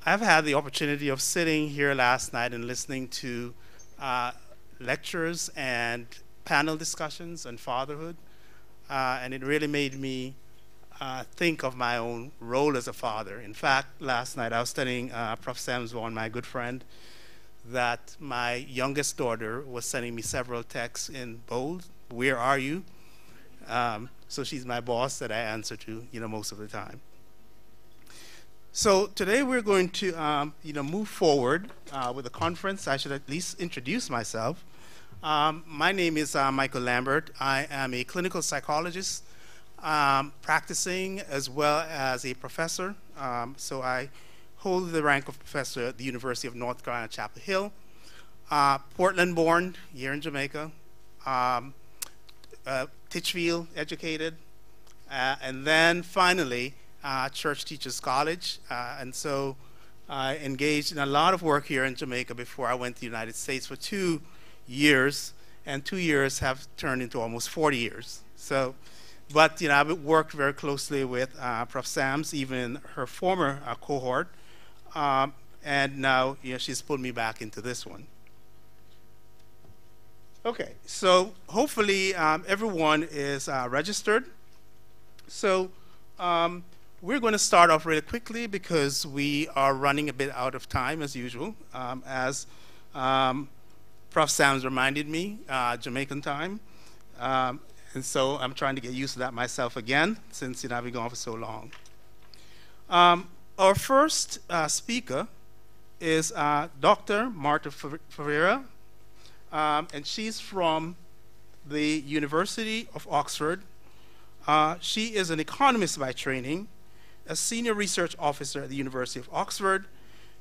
I've had the opportunity of sitting here last night and listening to lectures and panel discussions on fatherhood, and it really made me think of my own role as a father. In fact, last night I was telling Prof. Samswan, my good friend, that my youngest daughter was sending me several texts in bold, "Where are you?" So she's my boss that I answer to, most of the time. So today we're going to, move forward with the conference. I should at least introduce myself. My name is Michael Lambert. I am a clinical psychologist, practicing as well as a professor. So I hold the rank of professor at the University of North Carolina, Chapel Hill. Portland-born, here in Jamaica. Titchfield educated, and then finally Church Teachers College, and so I engaged in a lot of work here in Jamaica before I went to the United States for 2 years, and 2 years have turned into almost 40 years. So, but I've worked very closely with Prof. Sams, even her former cohort, and now she's pulled me back into this one. Okay, so hopefully everyone is registered. So we're going to start off really quickly because we are running a bit out of time as usual. As Prof. Sams reminded me, Jamaican time. And so I'm trying to get used to that myself again since I've been gone for so long. Our first speaker is Dr. Marta Favera. And she's from the University of Oxford. She is an economist by training, a senior research officer at the University of Oxford.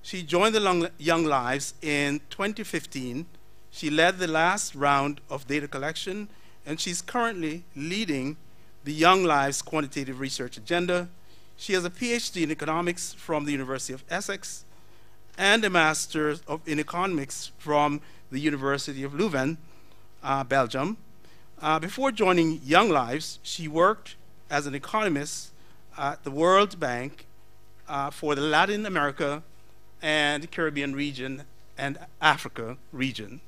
She joined the Young Lives in 2015. She led the last round of data collection, and she's currently leading the Young Lives quantitative research agenda. She has a PhD in economics from the University of Essex and a master's in economics from the University of Leuven, Belgium. Before joining Young Lives, she worked as an economist at the World Bank for the Latin America and Caribbean region and Africa region.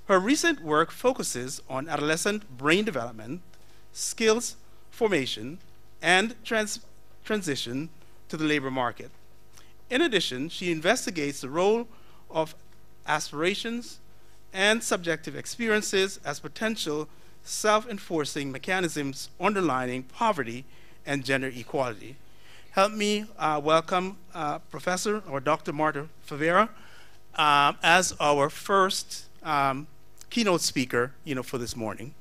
Her recent work focuses on adolescent brain development, skills formation, and transition to the labor market. In addition, she investigates the role of aspirations and subjective experiences as potential self-enforcing mechanisms underlining poverty and gender equality. Help me welcome Professor or Dr. Marta Favera as our first keynote speaker, for this morning.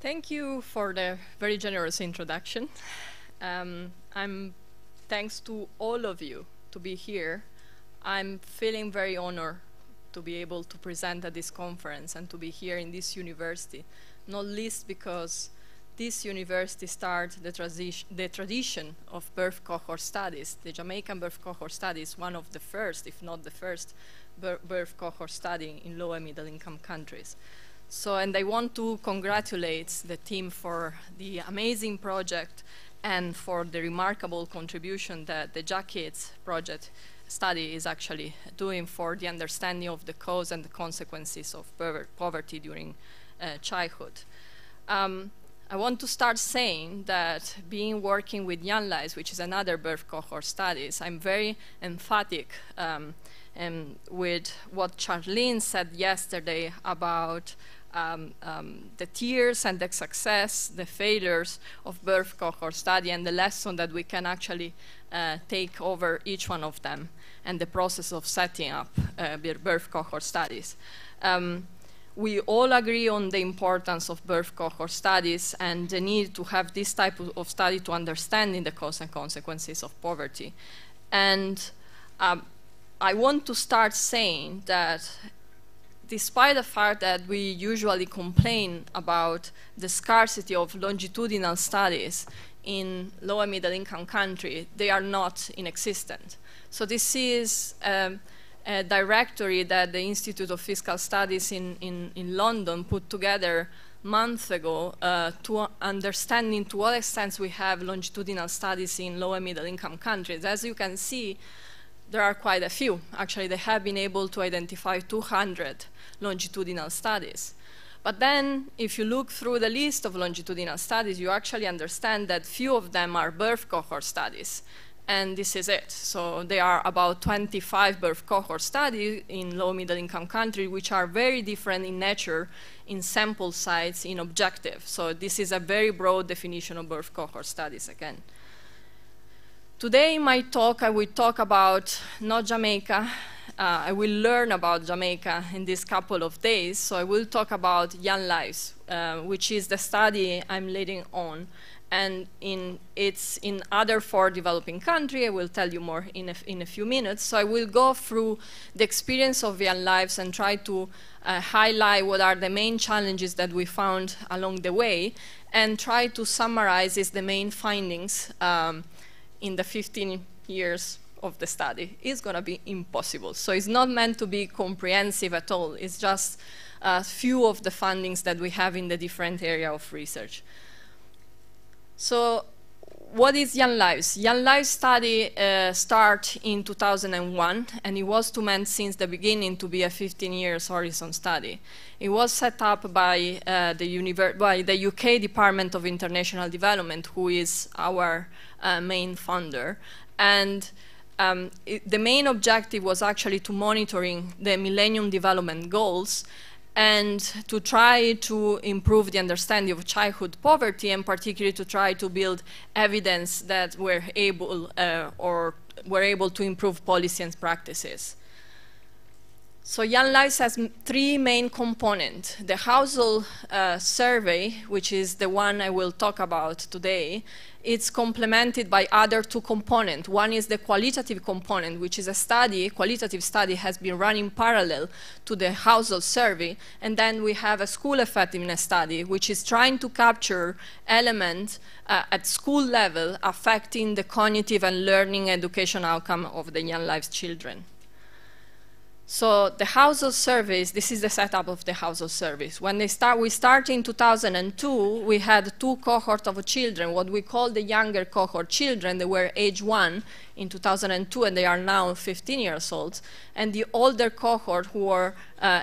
Thank you for the very generous introduction. Thanks to all of you to be here. I'm feeling very honored to be able to present at this conference and to be here in this university, not least because this university started the tradition of birth cohort studies. The Jamaican Birth Cohort Study is one of the first, if not the first, birth cohort study in low and middle income countries. So, and I want to congratulate the team for the amazing project and for the remarkable contribution that the JACIDS project study is actually doing for the understanding of the cause and the consequences of poverty during childhood. I want to start saying that working with Young Lives, which is another birth cohort studies, I'm very emphatic with what Charlene said yesterday about the tears and the success, the failures of birth cohort study, and the lesson that we can actually take over each one of them, and the process of setting up birth cohort studies. We all agree on the importance of birth cohort studies and the need to have this type of study to understanding the cause and consequences of poverty. And I want to start saying that despite the fact that we usually complain about the scarcity of longitudinal studies in low and middle income countries, they are not inexistent. So this is a directory that the Institute of Fiscal Studies in London put together months ago to understanding to what extent we have longitudinal studies in low and middle income countries. As you can see, there are quite a few. Actually, they have been able to identify 200 longitudinal studies. But then, if you look through the list of longitudinal studies, you actually understand that few of them are birth cohort studies. And this is it. So there are about 25 birth cohort studies in low-middle income countries, which are very different in nature, in sample size, in objective. So this is a very broad definition of birth cohort studies again. Today in my talk, I will talk about not Jamaica. I will learn about Jamaica in these couple of days. So I will talk about Young Lives, which is the study I'm leading on. And it's in other 4 developing countries. I will tell you more in a few minutes. So I will go through the experience of Young Lives and try to highlight what are the main challenges that we found along the way, and try to summarize the main findings in the 15 years of the study. It's going to be impossible. So it's not meant to be comprehensive at all. It's just a few of the findings that we have in the different area of research. So what is Young Lives? Young Lives study started in 2001, and it was meant since the beginning to be a 15 years horizon study. It was set up by the UK Department of International Development, who is our main funder. And the main objective was actually to monitoring the Millennium Development Goals and to try to improve the understanding of childhood poverty, and particularly to try to build evidence that we're able to improve policy and practices. So Young Lives has 3 main components. The household survey, which is the one I will talk about today, it's complemented by other 2 components. One is the qualitative component, which is a qualitative study has been run in parallel to the household survey. And then we have a school effectiveness study, which is trying to capture elements at school level affecting the cognitive and learning education outcome of the Young Lives children. So the household surveys, this is the setup of the household surveys. When we started in 2002, we had 2 cohorts of children, what we call the younger cohort children. They were age 1 in 2002, and they are now 15 years old. And the older cohort who were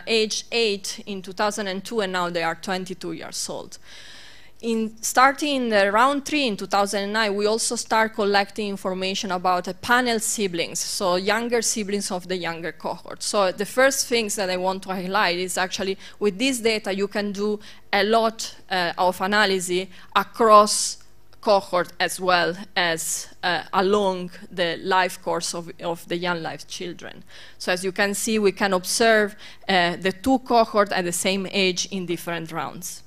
age 8 in 2002, and now they are 22 years old. Starting in round 3 in 2009, we also start collecting information about panel siblings, so younger siblings of the younger cohort. So the first things that I want to highlight is actually with this data, you can do a lot of analysis across cohort as well as along the life course of the Young Lives children. So as you can see, we can observe the 2 cohorts at the same age in different rounds.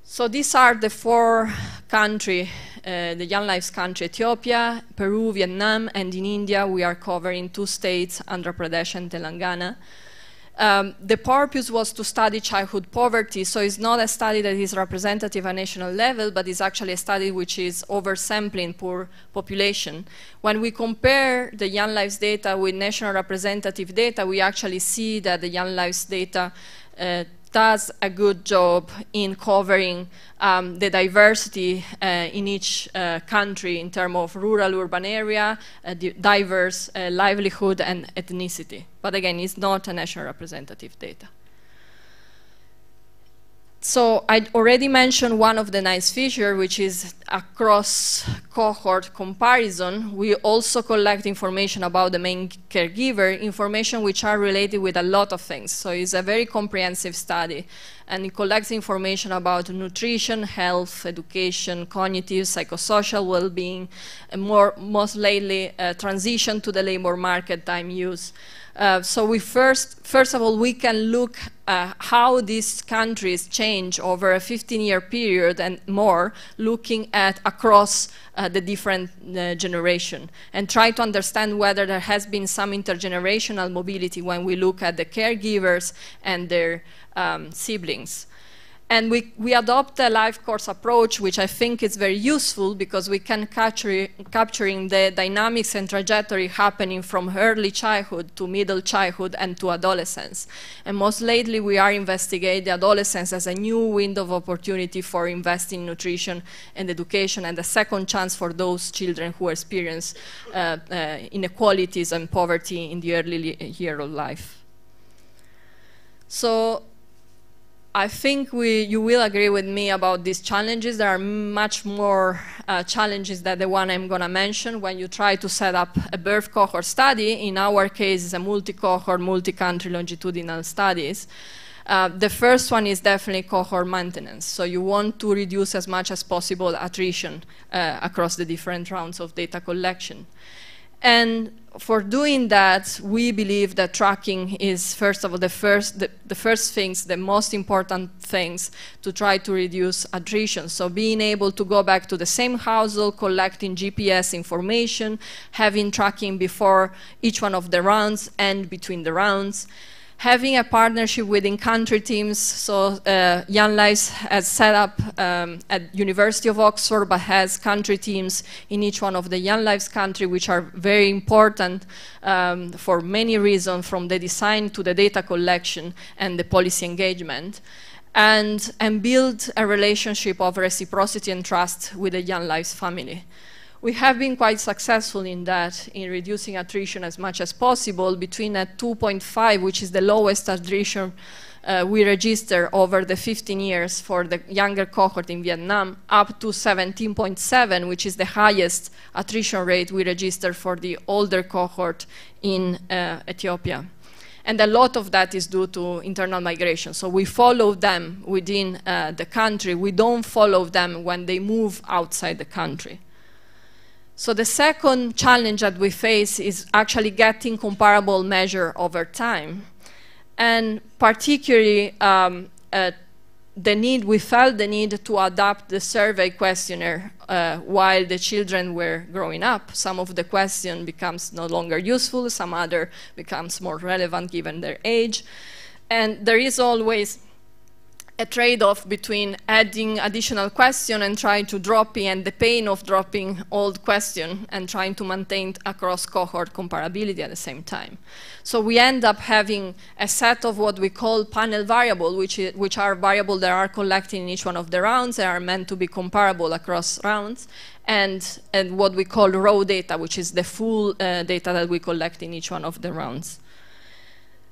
So these are the 4 countries, the Young Lives country, Ethiopia, Peru, Vietnam, and in India we are covering 2 states, Andhra Pradesh and Telangana. The purpose was to study childhood poverty, so it's not a study that is representative at national level, but it's actually a study which is oversampling poor population. When we compare the Young Lives data with national representative data, we actually see that the Young Lives data does a good job in covering the diversity in each country in terms of rural, urban area, diverse livelihood and ethnicity. But again, it's not a national representative data. So I already mentioned one of the nice features, which is across cohort comparison. We also collect information about the main caregiver, information which are related with a lot of things. So it's a very comprehensive study, and it collects information about nutrition, health, education, cognitive, psychosocial well-being, and most lately transition to the labor market, time use. So we first of all, we can look how these countries change over a 15-year period and more, looking at across the different generation, and try to understand whether there has been some intergenerational mobility when we look at the caregivers and their siblings. And we adopt a life course approach, which I think is very useful because we can capturing the dynamics and trajectory happening from early childhood to middle childhood and to adolescence. And most lately, we are investigating adolescence as a new window of opportunity for investing in nutrition and education, and a second chance for those children who experience inequalities and poverty in the early year of life. So I think you will agree with me about these challenges. There are much more challenges than the one I'm going to mention when you try to set up a birth cohort study. In our case, it's a multi-cohort, multi-country longitudinal studies. The first one is definitely cohort maintenance. So you want to reduce as much as possible attrition across the different rounds of data collection. And for doing that, we believe that tracking is, first of all, the first things, the most important things to try to reduce attrition. So being able to go back to the same household, collecting GPS information, having tracking before each one of the rounds and between the rounds. Having a partnership with in-country teams, so Young Lives has set up at University of Oxford, but has country teams in each one of the Young Lives country, which are very important for many reasons, from the design to the data collection and the policy engagement, and build a relationship of reciprocity and trust with the Young Lives family. We have been quite successful in that, in reducing attrition as much as possible, between a 2.5, which is the lowest attrition we register over the 15 years for the younger cohort in Vietnam, up to 17.7, which is the highest attrition rate we register for the older cohort in Ethiopia. And a lot of that is due to internal migration. So we follow them within the country. We don't follow them when they move outside the country. So the second challenge that we face is actually getting comparable measure over time. And particularly, we felt the need to adapt the survey questionnaire while the children were growing up. Some of the question becomes no longer useful, some other becomes more relevant given their age. And there is always a trade-off between adding additional question and trying to drop in, and the pain of dropping old question and trying to maintain across cohort comparability at the same time. So we end up having a set of what we call panel variable, which are variables that are collected in each one of the rounds. They are meant to be comparable across rounds, and what we call raw data, which is the full data that we collect in each one of the rounds.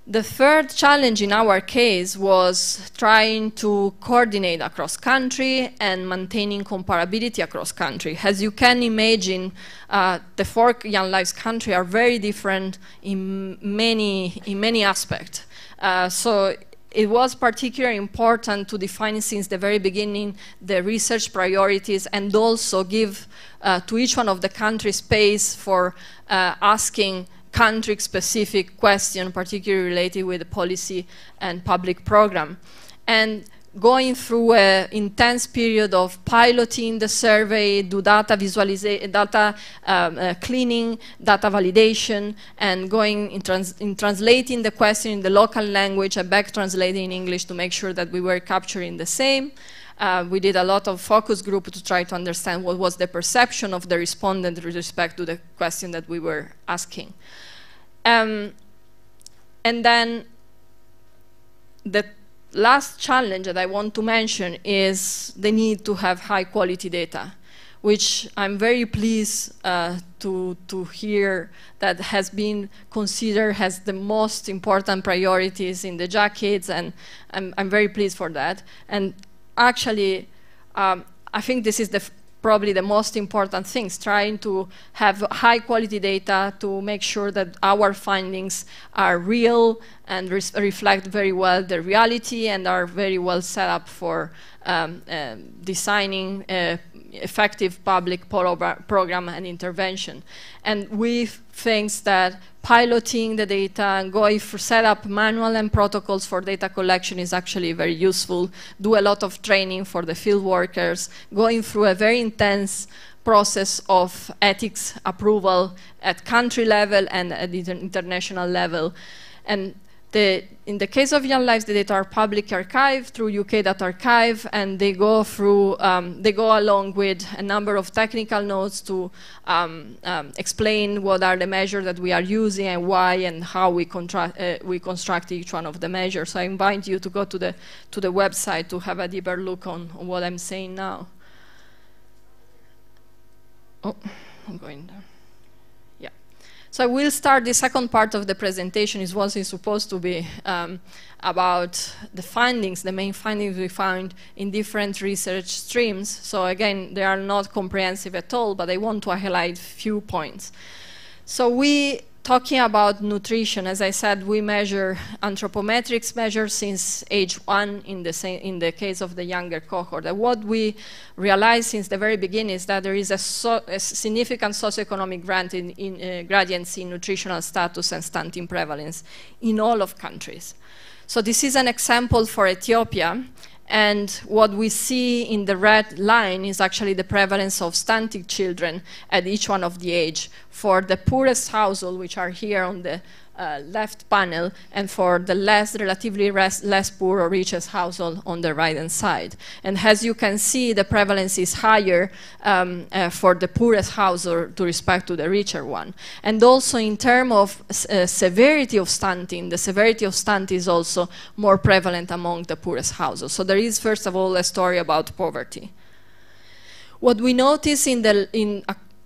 The third challenge in our case was trying to coordinate across country and maintaining comparability across country. As you can imagine, the 4 Young Lives countries are very different in many aspects. So it was particularly important to define since the very beginning the research priorities, and also give to each one of the countries space for asking country-specific question, particularly related with the policy and public program. And going through an intense period of piloting the survey, do data visualization, data cleaning, data validation, and going in translating the question in the local language and back translating in English to make sure that we were capturing the same. We did a lot of focus group to try to understand what was the perception of the respondent with respect to the question that we were asking. And then the last challenge that I want to mention is the need to have high quality data, which I'm very pleased to hear that has been considered as the most important priorities in the decades, and I'm very pleased for that. And actually, I think this is probably the most important things, trying to have high quality data to make sure that our findings are real and reflect very well the reality and are very well set up for designing effective public program and intervention. And we think that piloting the data and going for set up manual and protocols for data collection is actually very useful. Do a lot of training for the field workers, going through a very intense process of ethics approval at country level and at the international level. And in the case of Young Lives, the data are public archived through UK Data Archive, and they go through, they go along with a number of technical notes to explain what are the measures that we are using and why and how we construct each one of the measures. So I invite you to go to the website to have a deeper look on what I'm saying now. Oh, I'm going down. So I will start the second part of the presentation. It wasn't supposed to be about the findings, the main findings we found in different research streams. So again, they are not comprehensive at all, but I want to highlight a few points. So talking about nutrition, as I said, we measure anthropometrics measures since age 1 in the case of the younger cohort. And what we realized since the very beginning is that there is a significant socioeconomic gradients in nutritional status and stunting prevalence in all of countries. So this is an example for Ethiopia. And what we see in the red line is actually the prevalence of stunted children at each one of the age for the poorest household, which are here on the left panel, and for the relatively less poor or richest household on the right-hand side. And as you can see, the prevalence is higher for the poorest household to respect to the richer one. And also in terms of severity of stunting, the severity of stunting is also more prevalent among the poorest households. So there is, first of all, a story about poverty. What we notice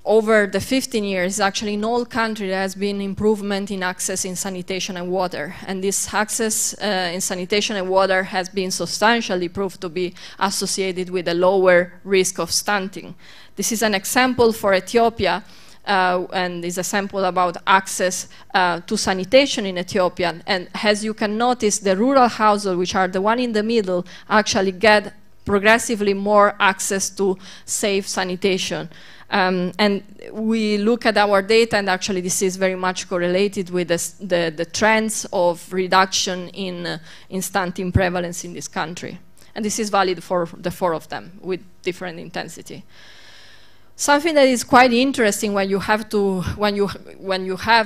over the 15 years, actually in all countries, there has been improvement in access in sanitation and water. And this access in sanitation and water has been substantially proved to be associated with a lower risk of stunting. This is an example for Ethiopia, and is a sample about access to sanitation in Ethiopia. And as you can notice, the rural households, which are the one in the middle, actually get progressively more access to safe sanitation. And we look at our data, and actually this is very much correlated with the trends of reduction in stunting prevalence in this country. And this is valid for the 4 of them with different intensity. Something that is quite interesting when you have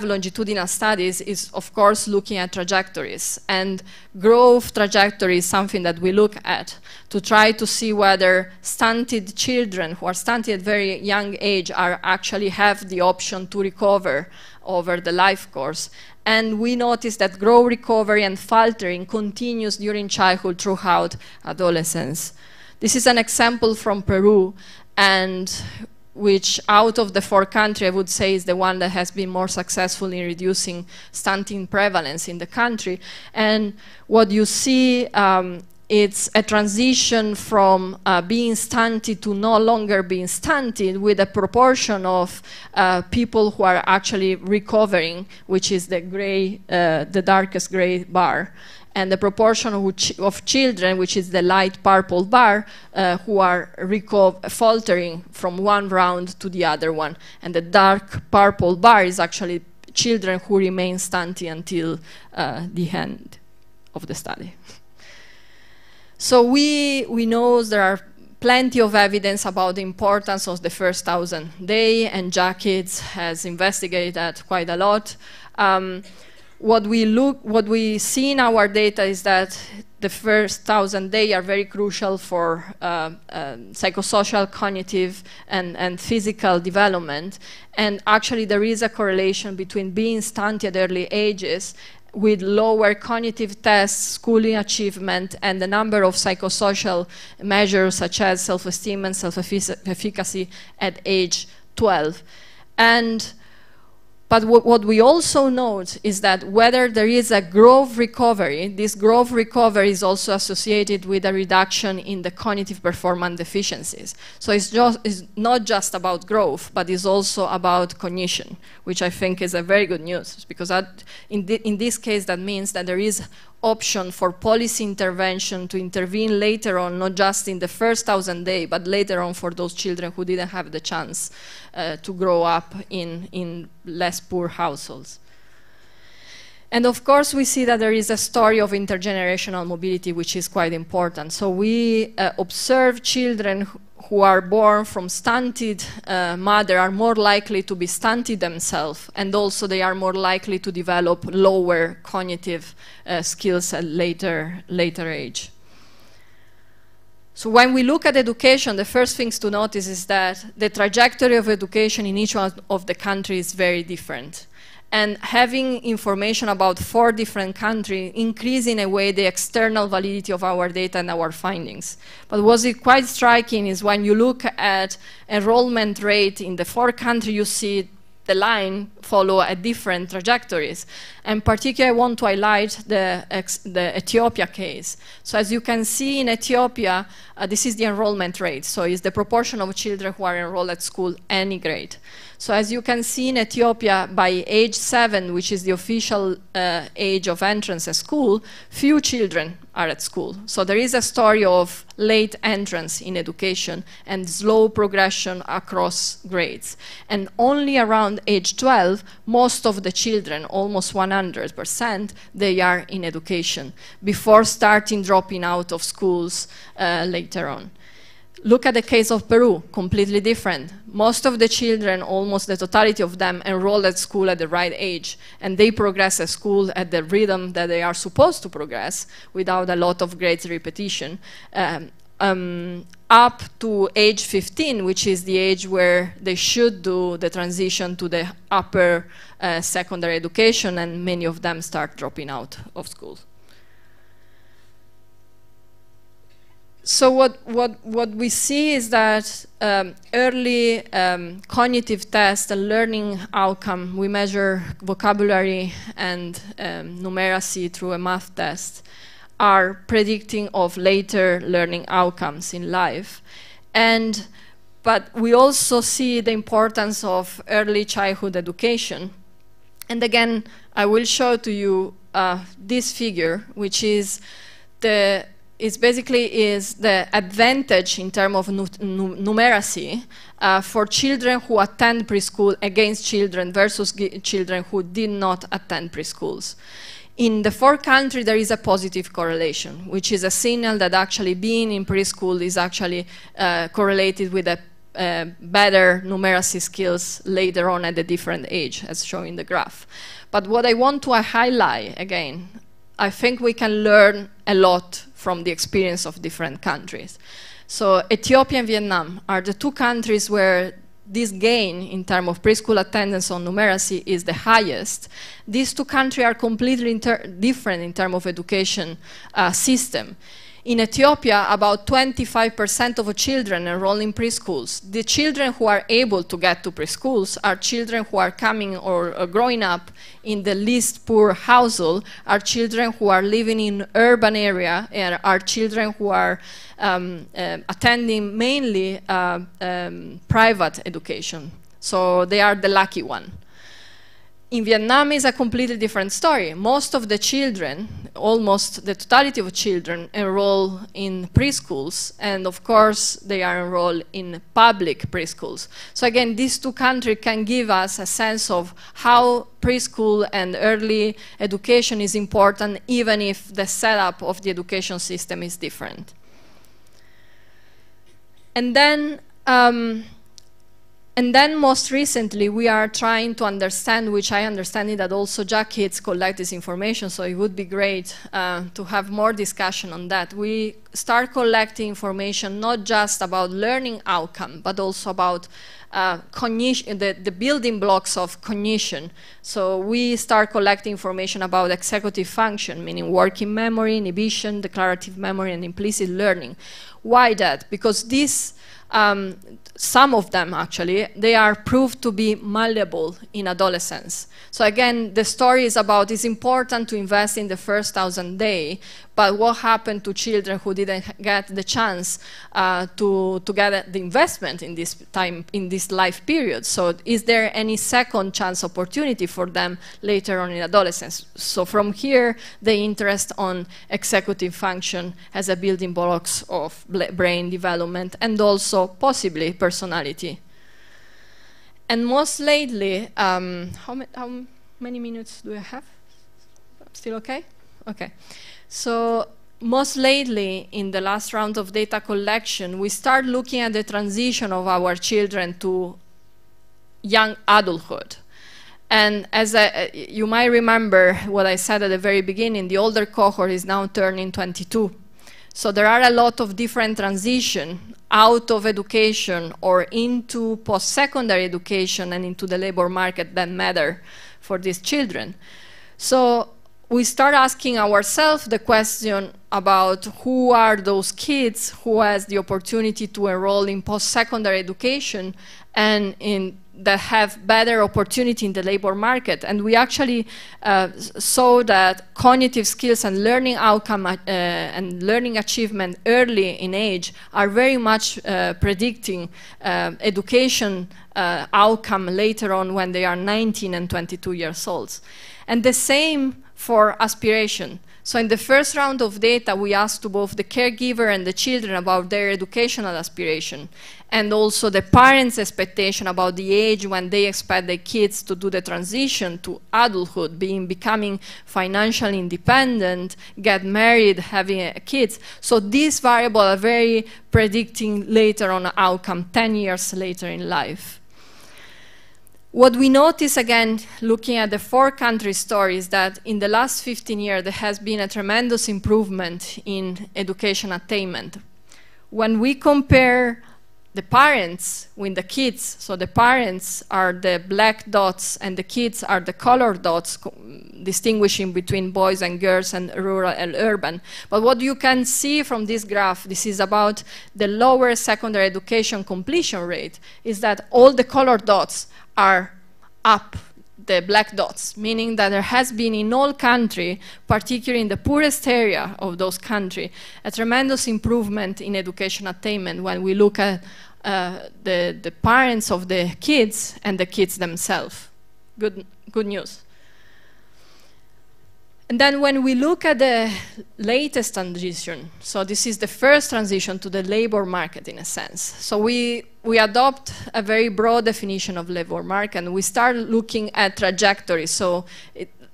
longitudinal studies is, of course, looking at trajectories. And growth trajectory is something that we look at to try to see whether stunted children who are stunted at very young age actually have the option to recover over the life course. And we notice that growth recovery and faltering continues during childhood throughout adolescence. This is an example from Peru, and which out of the 4 countries, I would say is the one that has been more successful in reducing stunting prevalence in the country. And what you see, it's a transition from being stunted to no longer being stunted, with a proportion of people who are actually recovering, which is the gray, the darkest gray bar. And the proportion of children, which is the light purple bar, who are faltering from one round to the other one. And the dark purple bar is actually children who remain stunted until the end of the study. So we know there are plenty of evidence about the importance of the first 1,000 days, and Jackets has investigated that quite a lot. What we see in our data is that the first 1,000 days are very crucial for psychosocial, cognitive, and physical development. And actually, there is a correlation between being stunted at early ages with lower cognitive tests, schooling achievement, and the number of psychosocial measures such as self-esteem and self-efficacy at age 12. But what we also note is that whether there is a growth recovery, this growth recovery is also associated with a reduction in the cognitive performance deficiencies. So it's not just about growth, but it's also about cognition, which I think is a very good news, because in this case that means that there is option for policy intervention to intervene later on, not just in the first 1,000 days, but later on for those children who didn't have the chance to grow up in less poor households. And of course, we see that there is a story of intergenerational mobility, which is quite important. So we observe children who are born from stunted mother are more likely to be stunted themselves, and also they are more likely to develop lower cognitive skills at later age. So when we look at education, the first things to notice is that the trajectory of education in each one of the countries is very different. And having information about 4 different countries increase in a way the external validity of our data and our findings. But what is quite striking is when you look at enrollment rate in the 4 countries, you see the line follow at different trajectories. And particularly, I want to highlight the Ethiopia case. So as you can see in Ethiopia, this is the enrollment rate. So it's the proportion of children who are enrolled at school, any grade. So as you can see in Ethiopia, by age 7, which is the official age of entrance at school, few children are at school. So there is a story of late entrance in education and slow progression across grades. And only around age 12, most of the children, almost 100%, they are in education before starting dropping out of schools later on. Look at the case of Peru, completely different. Most of the children, almost the totality of them, enroll at school at the right age, and they progress at school at the rhythm that they are supposed to progress without a lot of grades repetition, up to age 15, which is the age where they should do the transition to the upper secondary education, and many of them start dropping out of school. So what we see is that early cognitive tests and learning outcome, we measure vocabulary and numeracy through a math test, are predicting of later learning outcomes in life. But we also see the importance of early childhood education. And again, I will show to you this figure, which is the the advantage in terms of numeracy for children who attend preschool against children versus children who did not attend preschools. In the 4 countries, there is a positive correlation, which is a signal that actually being in preschool is actually correlated with a better numeracy skills later on at a different age, as shown in the graph. But what I want to highlight, again, I think we can learn a lot from the experience of different countries. So Ethiopia and Vietnam are the 2 countries where this gain in terms of preschool attendance on numeracy is the highest. These 2 countries are completely different in terms of education system. In Ethiopia, about 25% of children enroll in preschools. The children who are able to get to preschools are children who are coming or growing up in the least poor household, are children who are living in urban area, and are children who are attending mainly private education. So they are the lucky one. In Vietnam is a completely different story. Most of the children, almost the totality of children, enroll in preschools, and of course they are enrolled in public preschools. So again, these 2 countries can give us a sense of how preschool and early education is important, even if the setup of the education system is different. And then most recently, we are trying to understand, which I understand that also Jack Hitz collects this information, so it would be great to have more discussion on that. We start collecting information not just about learning outcome, but also about cognition, the building blocks of cognition. So we start collecting information about executive function, meaning working memory, inhibition, declarative memory, and implicit learning. Why that? Because these some of them actually, they are proved to be malleable in adolescence. So again, the story is about it's important to invest in the first 1,000 days, but what happened to children who didn't get the chance to get the investment in this time, in this life period? So is there any second chance opportunity for them later on in adolescence? So from here, the interest on executive function as a building blocks of brain development and also possibly personality. And most lately, how many minutes do I have? Still okay? Okay. So most lately, in the last round of data collection, we start looking at the transition of our children to young adulthood. And as you might remember what I said at the very beginning, the older cohort is now turning 22. So there are a lot of different transitions out of education or into post-secondary education and into the labor market that matter for these children. So we start asking ourselves the question about who are those kids who has the opportunity to enroll in post-secondary education and that have better opportunity in the labor market. And we actually saw that cognitive skills and learning outcome and learning achievement early in age are very much predicting education outcome later on when they are 19 and 22 years old. And the same for aspiration. So in the first round of data, we asked to both the caregiver and the children about their educational aspiration, and also the parents' expectation about the age when they expect their kids to do the transition to adulthood, becoming financially independent, get married, having kids. So these variables are very predicting later on outcome, 10 years later in life. What we notice, again, looking at the 4 country stories, is that in the last 15 years, there has been a tremendous improvement in education attainment. When we compare the parents with the kids, so the parents are the black dots and the kids are the colored dots, distinguishing between boys and girls and rural and urban. But what you can see from this graph, this is about the lower secondary education completion rate, is that all the colored dots are up the black dots, meaning that there has been in all country, particularly in the poorest area of those countries, a tremendous improvement in education attainment when we look at the parents of the kids and the kids themselves. Good news. And then when we look at the latest transition, so this is the first transition to the labor market in a sense. So we adopt a very broad definition of labor market and we start looking at trajectories. So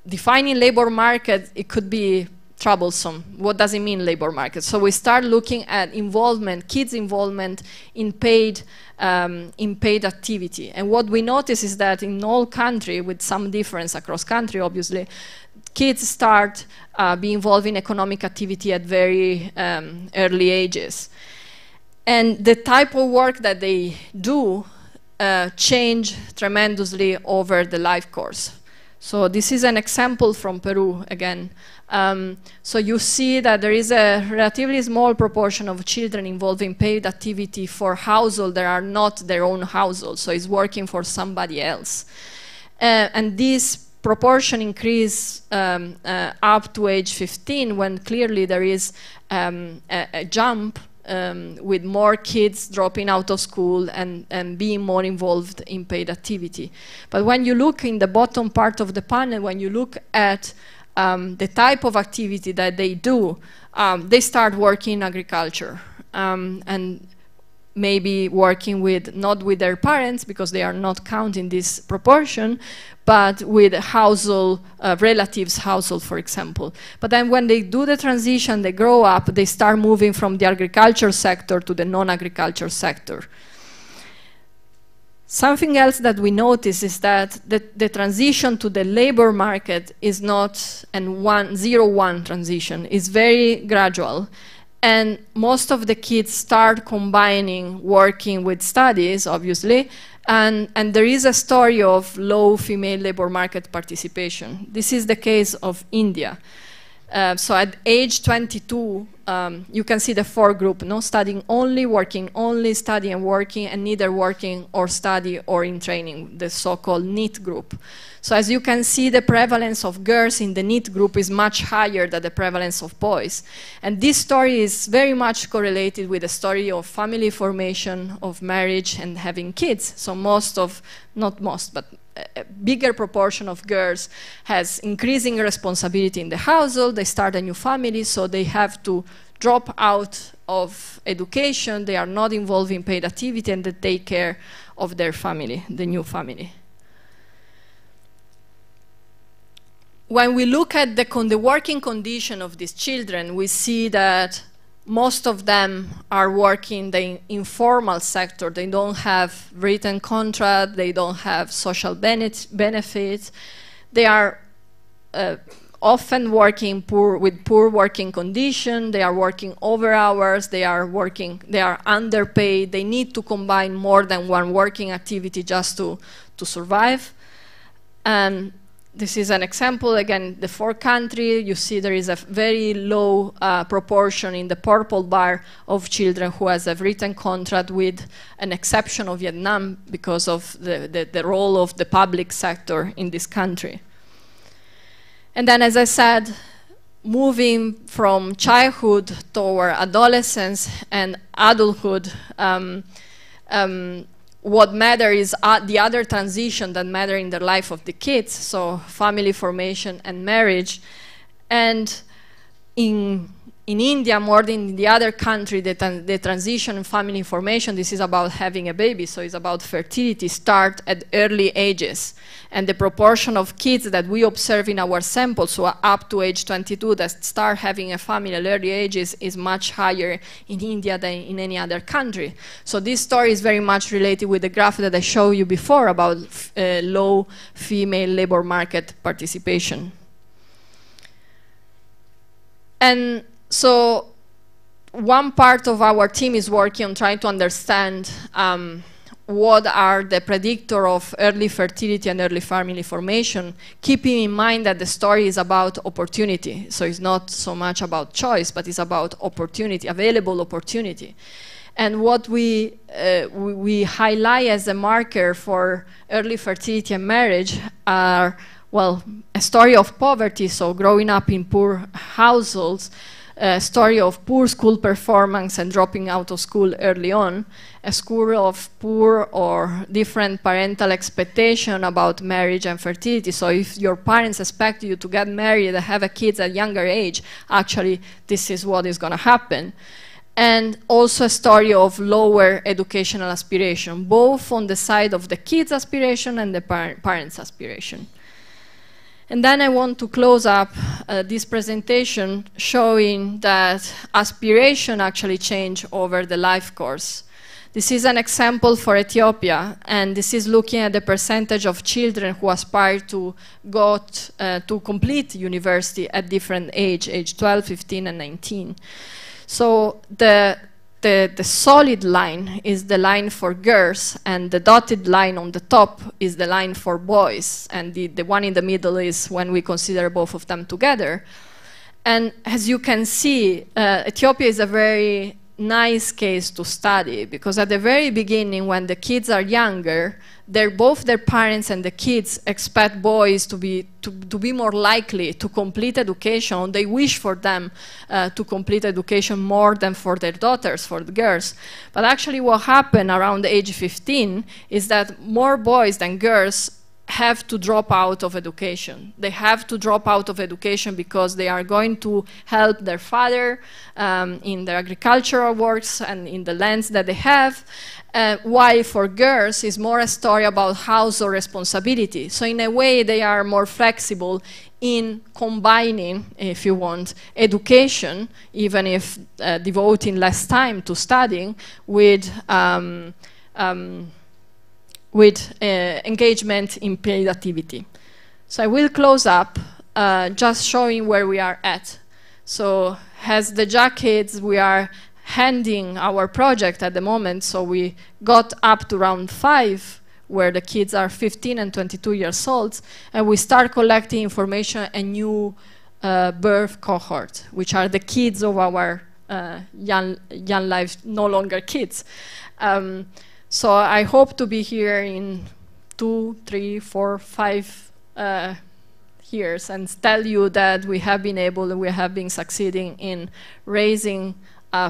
defining labor market, it could be troublesome. What does it mean, labor market? So we start looking at involvement, kids' involvement in paid activity. And what we notice is that in all country, with some difference across country, obviously, kids start being involved in economic activity at very early ages. And the type of work that they do change tremendously over the life course. So this is an example from Peru again. So you see that there is a relatively small proportion of children involved in paid activity for households that are not their own household, so it's working for somebody else. And this proportion increase up to age 15 when clearly there is a jump with more kids dropping out of school and being more involved in paid activity. But when you look in the bottom part of the panel, when you look at the type of activity that they do, they start working in agriculture and maybe working with, not with their parents because they are not counting this proportion, but with household, relatives' household, for example. But then when they do the transition, they grow up, they start moving from the agriculture sector to the non-agriculture sector. Something else that we notice is that the transition to the labor market is not a 0-1 transition. It's very gradual. And most of the kids start combining working with studies, obviously, and there is a story of low female labor market participation. This is the case of India. So at age 22, you can see the 4 group, no studying only, working only, study and working, and neither working or study or in training, the so-called NEET group. So as you can see, the prevalence of girls in the NEET group is much higher than the prevalence of boys. And this story is very much correlated with the story of family formation, of marriage, and having kids. So most of, not most, but a bigger proportion of girls has increasing responsibility in the household. They start a new family, so they have to drop out of education. They are not involved in paid activity, and they take care of their family, the new family. When we look at the working condition of these children, we see that most of them are working in the informal sector. They don't have written contract, they don't have social benefits. They are often working with poor working condition. They are working over hours, they are underpaid. They need to combine more than one working activity just to survive. And this is an example, again, the 4 countries. You see there is a very low proportion in the purple bar of children who has a written contract, with an exception of Vietnam because of the role of the public sector in this country. And then, as I said, moving from childhood toward adolescence and adulthood, what matters is the other transition that matter in the life of the kids, so family formation and marriage. And in India, more than in the other country, the transition in family formation, this is about having a baby, so it's about fertility, start at early ages. And the proportion of kids that we observe in our samples, so up to age 22, that start having a family at early ages, is much higher in India than in any other country. So this story is very much related with the graph that I showed you before about low female labor market participation. And so one part of our team is working on trying to understand what are the predictors of early fertility and early family formation, keeping in mind that the story is about opportunity. So it's not so much about choice, but it's about opportunity, available opportunity. And what we highlight as a marker for early fertility and marriage are, well, a story of poverty, so growing up in poor households, a story of poor school performance and dropping out of school early on, a story of poor or different parental expectation about marriage and fertility. So if your parents expect you to get married and have a kids at a younger age, actually this is what is going to happen. And also a story of lower educational aspiration, both on the side of the kids' aspiration and the parents' aspiration. And then I want to close up this presentation showing that aspiration actually change over the life course. This is an example for Ethiopia, and this is looking at the percentage of children who aspire to go to complete university at different age 12, 15, and 19. So the solid line is the line for girls, and the dotted line on the top is the line for boys, and the one in the middle is when we consider both of them together. And as you can see, Ethiopia is a very nice case to study, because at the very beginning, when the kids are younger, both their parents and the kids expect boys to be more likely to complete education. They wish for them to complete education more than for their daughters, for the girls. But actually what happened around age 15 is that more boys than girls have to drop out of education. They have to drop out of education because they are going to help their father in their agricultural works and in the lands that they have. While for girls, it's more a story about household responsibility. So in a way, they are more flexible in combining, if you want, education, even if devoting less time to studying, with engagement in paid activity. So I will close up just showing where we are at. So as the JAC kids, we are handing our project at the moment, so we got up to round 5, where the kids are 15 and 22 years old, and we start collecting information, a new birth cohort, which are the kids of our young lives, no longer kids. So I hope to be here in 2, 3, 4, 5 years and tell you that we have been able and we have been succeeding in raising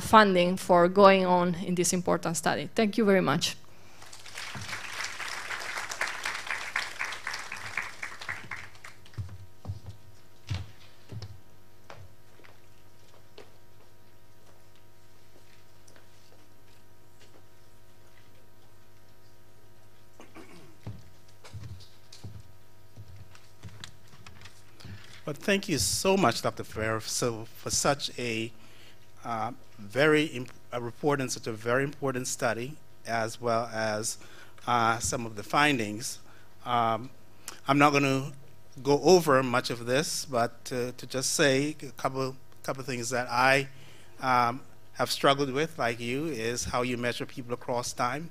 funding for going on in this important study. Thank you very much. But thank you so much, Dr. Ferrer, for such a report on such a very important study, as well as some of the findings. I'm not going to go over much of this, but to just say a couple things that I have struggled with, like you, is how you measure people across time.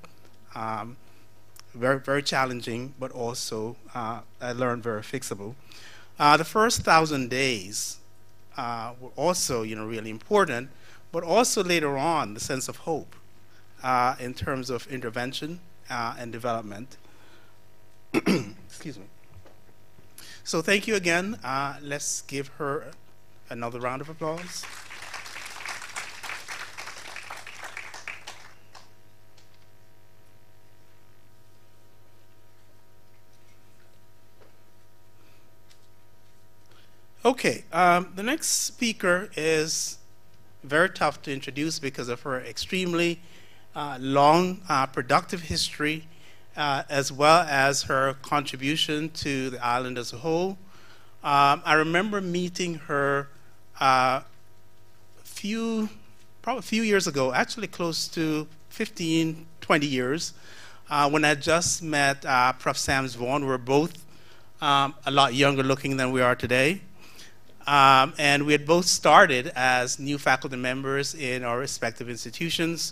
Very, very challenging, but also I learned very fixable. The first 1,000 days were also, really important, but also later on the sense of hope in terms of intervention and development. Excuse me. So thank you again. Let's give her another round of applause. Okay, the next speaker is very tough to introduce because of her extremely long, productive history, as well as her contribution to the island as a whole. I remember meeting her probably a few years ago, actually close to 15, 20 years, when I just met Prof. Sams Vaughan. We were both a lot younger looking than we are today. And we had both started as new faculty members in our respective institutions.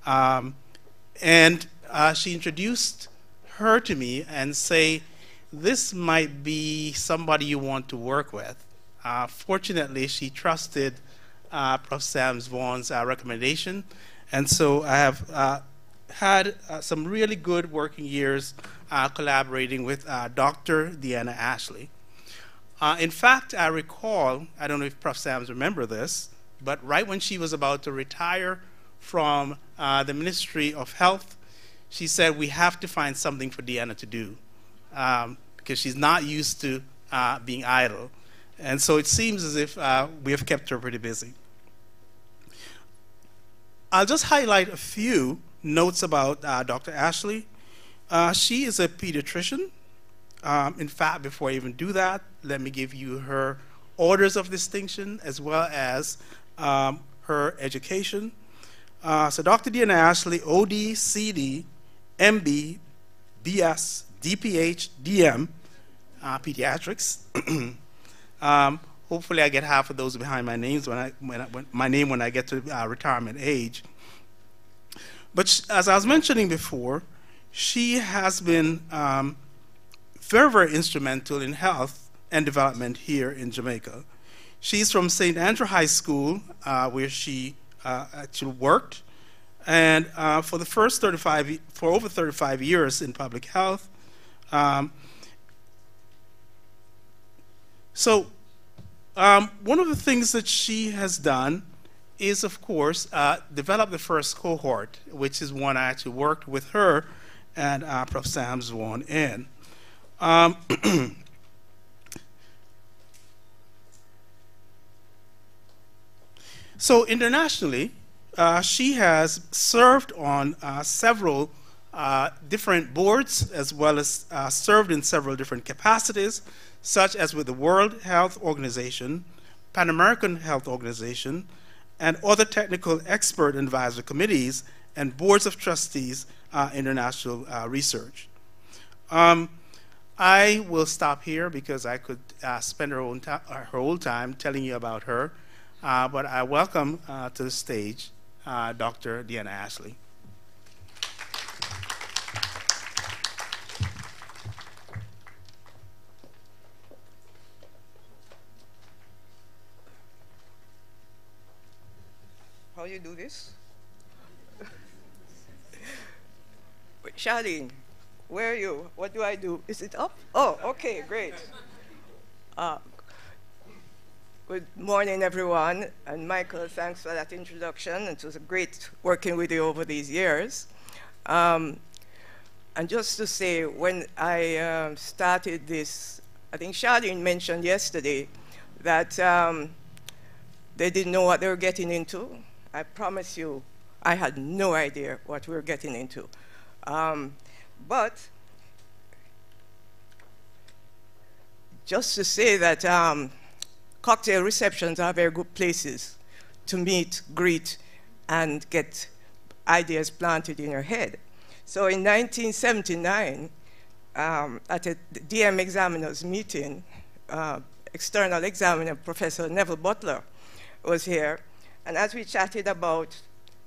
And she introduced her to me and say, this might be somebody you want to work with. Fortunately, she trusted Prof. Sams Vaughan's recommendation. And so I have had some really good working years collaborating with Dr. Deanna Ashley. In fact, I recall, I don't know if Prof. Sams remember this, but right when she was about to retire from the Ministry of Health, she said, we have to find something for Deanna to do because she's not used to being idle. And so it seems as if we have kept her pretty busy. I'll just highlight a few notes about Dr. Ashley. She is a pediatrician. In fact, before I even do that, let me give you her orders of distinction as well as her education. So Dr. Deanna Ashley, OD, CD, MB, BS, DPH, DM, pediatrics. Hopefully I get half of those behind my names when I get to retirement age. But as I was mentioning before, she has been very, very instrumental in health and development here in Jamaica. She's from St. Andrew High School, where she actually worked, and for over 35 years in public health. One of the things that she has done is, of course, develop the first cohort, which is one I actually worked with her and Prof. Sams Vaughan in. So internationally, she has served on several different boards, as well as served in several different capacities, such as with the World Health Organization, Pan American Health Organization, and other technical expert advisory committees and boards of trustees international research. I will stop here because I could spend her whole time telling you about her, but I welcome to the stage Dr. Deanna Ashley. you do this? Wait, Charlene, where are you? What do I do? Is it up? Oh, okay, great. Good morning, everyone. And Michael, thanks for that introduction. It was great working with you over these years. And just to say, when I started this, I think Charlene mentioned yesterday that they didn't know what they were getting into. I promise you, I had no idea what we were getting into. But just to say that cocktail receptions are very good places to meet, greet, and get ideas planted in your head. So in 1979, at a DM examiners meeting, external examiner Professor Neville Butler was here, and as we chatted about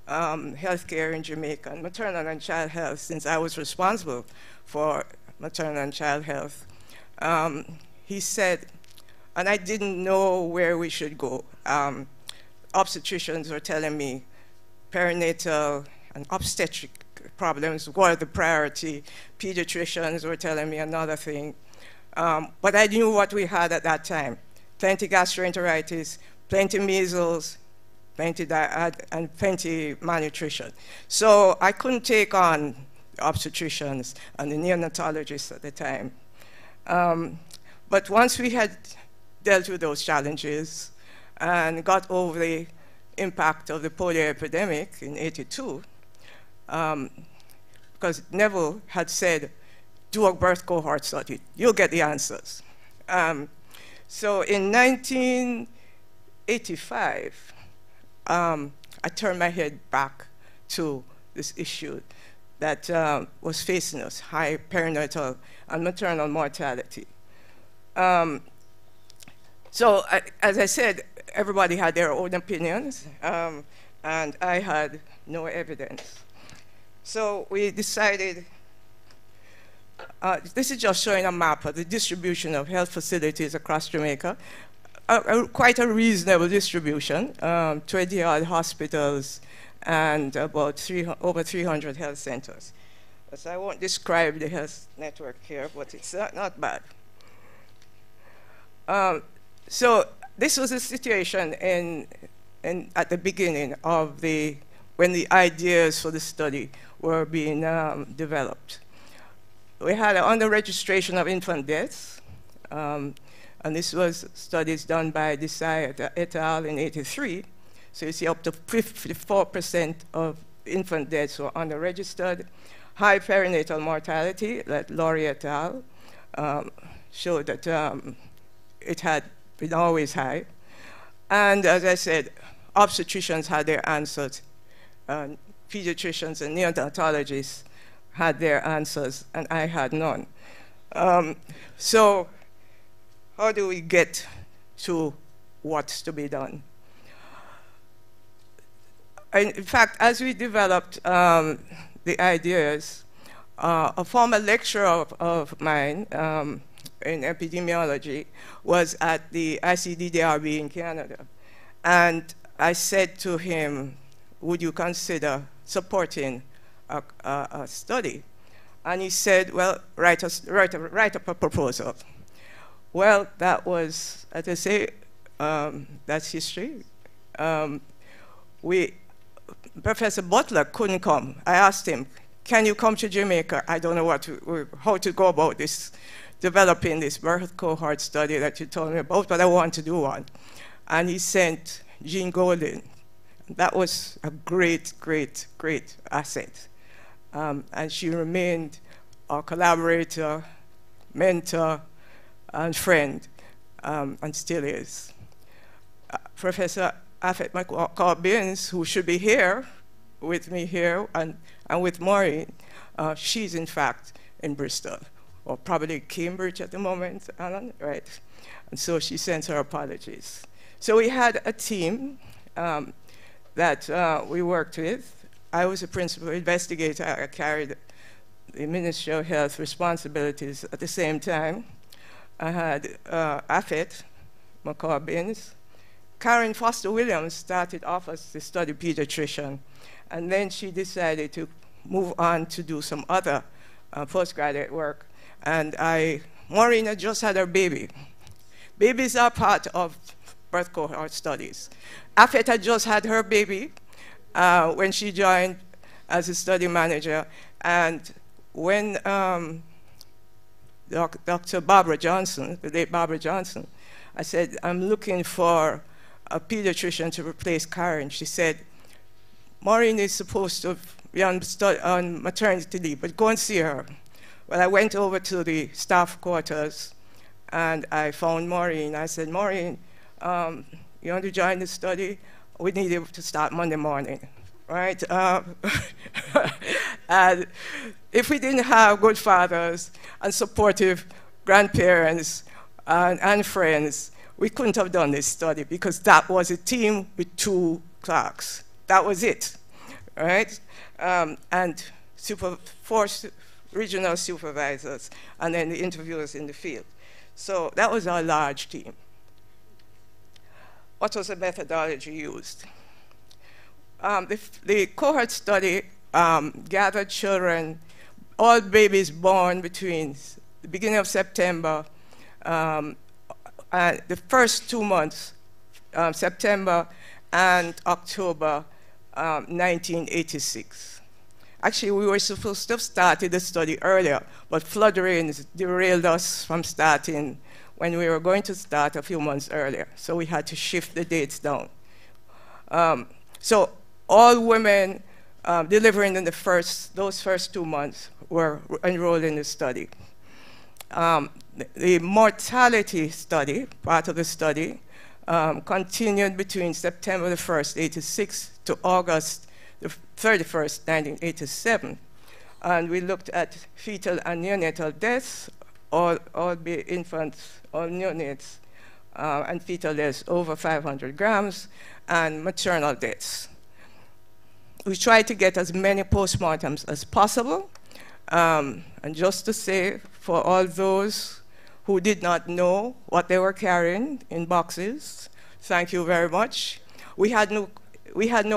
healthcare in Jamaica and maternal and child health, since I was responsible for maternal and child health, he said, and I didn't know where we should go. Obstetricians were telling me perinatal and obstetric problems were the priority. Pediatricians were telling me another thing. But I knew what we had at that time. Plenty gastroenteritis, plenty measles, plenty and plenty malnutrition. So I couldn't take on the obstetricians and the neonatologists at the time. But once we had dealt with those challenges and got over the impact of the polio epidemic in '82, because Neville had said, do a birth cohort study, you'll get the answers. So in 1985, I turned my head back to this issue that was facing us, high perinatal and maternal mortality. So as I said, everybody had their own opinions, and I had no evidence. So we decided, this is just showing a map of the distribution of health facilities across Jamaica, quite a reasonable distribution, 20-odd hospitals and about over 300 health centers. So I won't describe the health network here, but it's not bad. So this was a situation at the beginning of when the ideas for the study were being developed. We had an under-registration of infant deaths, and this was studies done by Desai et al. In '83. So you see up to 54% of infant deaths were under-registered. High perinatal mortality, like Laurie et al. Showed that it had been always high. And as I said, obstetricians had their answers. Pediatricians and neonatologists had their answers, and I had none. So how do we get to what's to be done? In fact, as we developed the ideas, a former lecturer of mine in epidemiology was at the ICDDRB in Canada. And I said to him, would you consider supporting a study? And he said, well, write up a proposal. Well, that was, as I say, that's history. Professor Butler couldn't come. I asked him, can you come to Jamaica? I don't know how to go about this, developing this birth cohort study that you told me about, but I want to do one. And he sent Jean Golden. That was a great, great, great asset. And she remained our collaborator, mentor, and friend, and still is. Professor Afet McCall-Binns, who should be here with me here, and with Maureen, she's in fact in Bristol, or probably Cambridge at the moment, Alan, right? And so she sends her apologies. So we had a team that we worked with. I was a principal investigator. I carried the Ministry of Health responsibilities at the same time. I had Afet McCall-Binns, Karen Foster Williams started off as the study pediatrician, and then she decided to move on to do some other postgraduate work. And Maureen had just had her baby. Babies are part of birth cohort studies. Afet had just had her baby when she joined as a study manager, and when Dr. Barbara Johnson, the late Barbara Johnson, I said, I'm looking for a pediatrician to replace Karen. She said, Maureen is supposed to be on maternity leave, but go and see her. Well, I went over to the staff quarters, and I found Maureen. I said, Maureen, you want to join the study? We need you to start Monday morning, right? And if we didn't have good fathers and supportive grandparents and friends, we couldn't have done this study, because that was a team with 2 clerks. That was it, right? And 4 regional supervisors, and then the interviewers in the field. So that was our large team. What was the methodology used? The cohort study gathered children, all babies born between the beginning of September, the first 2 months, September and October 1986. Actually, we were supposed to have started the study earlier, but flood rains derailed us from starting when we were going to start a few months earlier. So we had to shift the dates down. So all women delivering in those first 2 months were enrolled in the study. The mortality study, part of the study, continued between September the 1st, 86 to August the 31st, 1987. And we looked at fetal and neonatal deaths, all infants, all neonates, and fetal deaths over 500 grams, and maternal deaths. We tried to get as many postmortems as possible. And just to say, for all those who did not know what they were carrying in boxes, thank you very much. We had no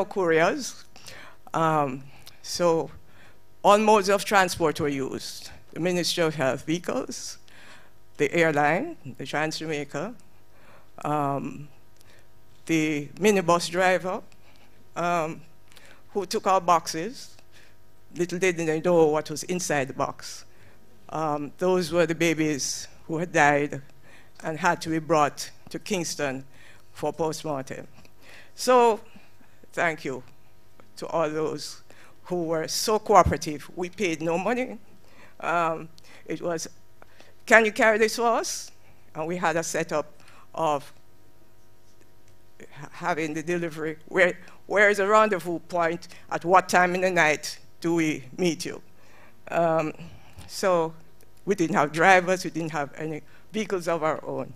couriers, so all modes of transport were used. The Ministry of Health vehicles, the airline, the Trans-Jamaica, the minibus driver, who took our boxes. Little did they know what was inside the box. Those were the babies who had died and had to be brought to Kingston for postmortem. So thank you to all those who were so cooperative. We paid no money. It was, can you carry this for us? And we had a setup of having the delivery. Where is the rendezvous point? At what time in the night do we meet you? So we didn't have drivers. We didn't have any vehicles of our own.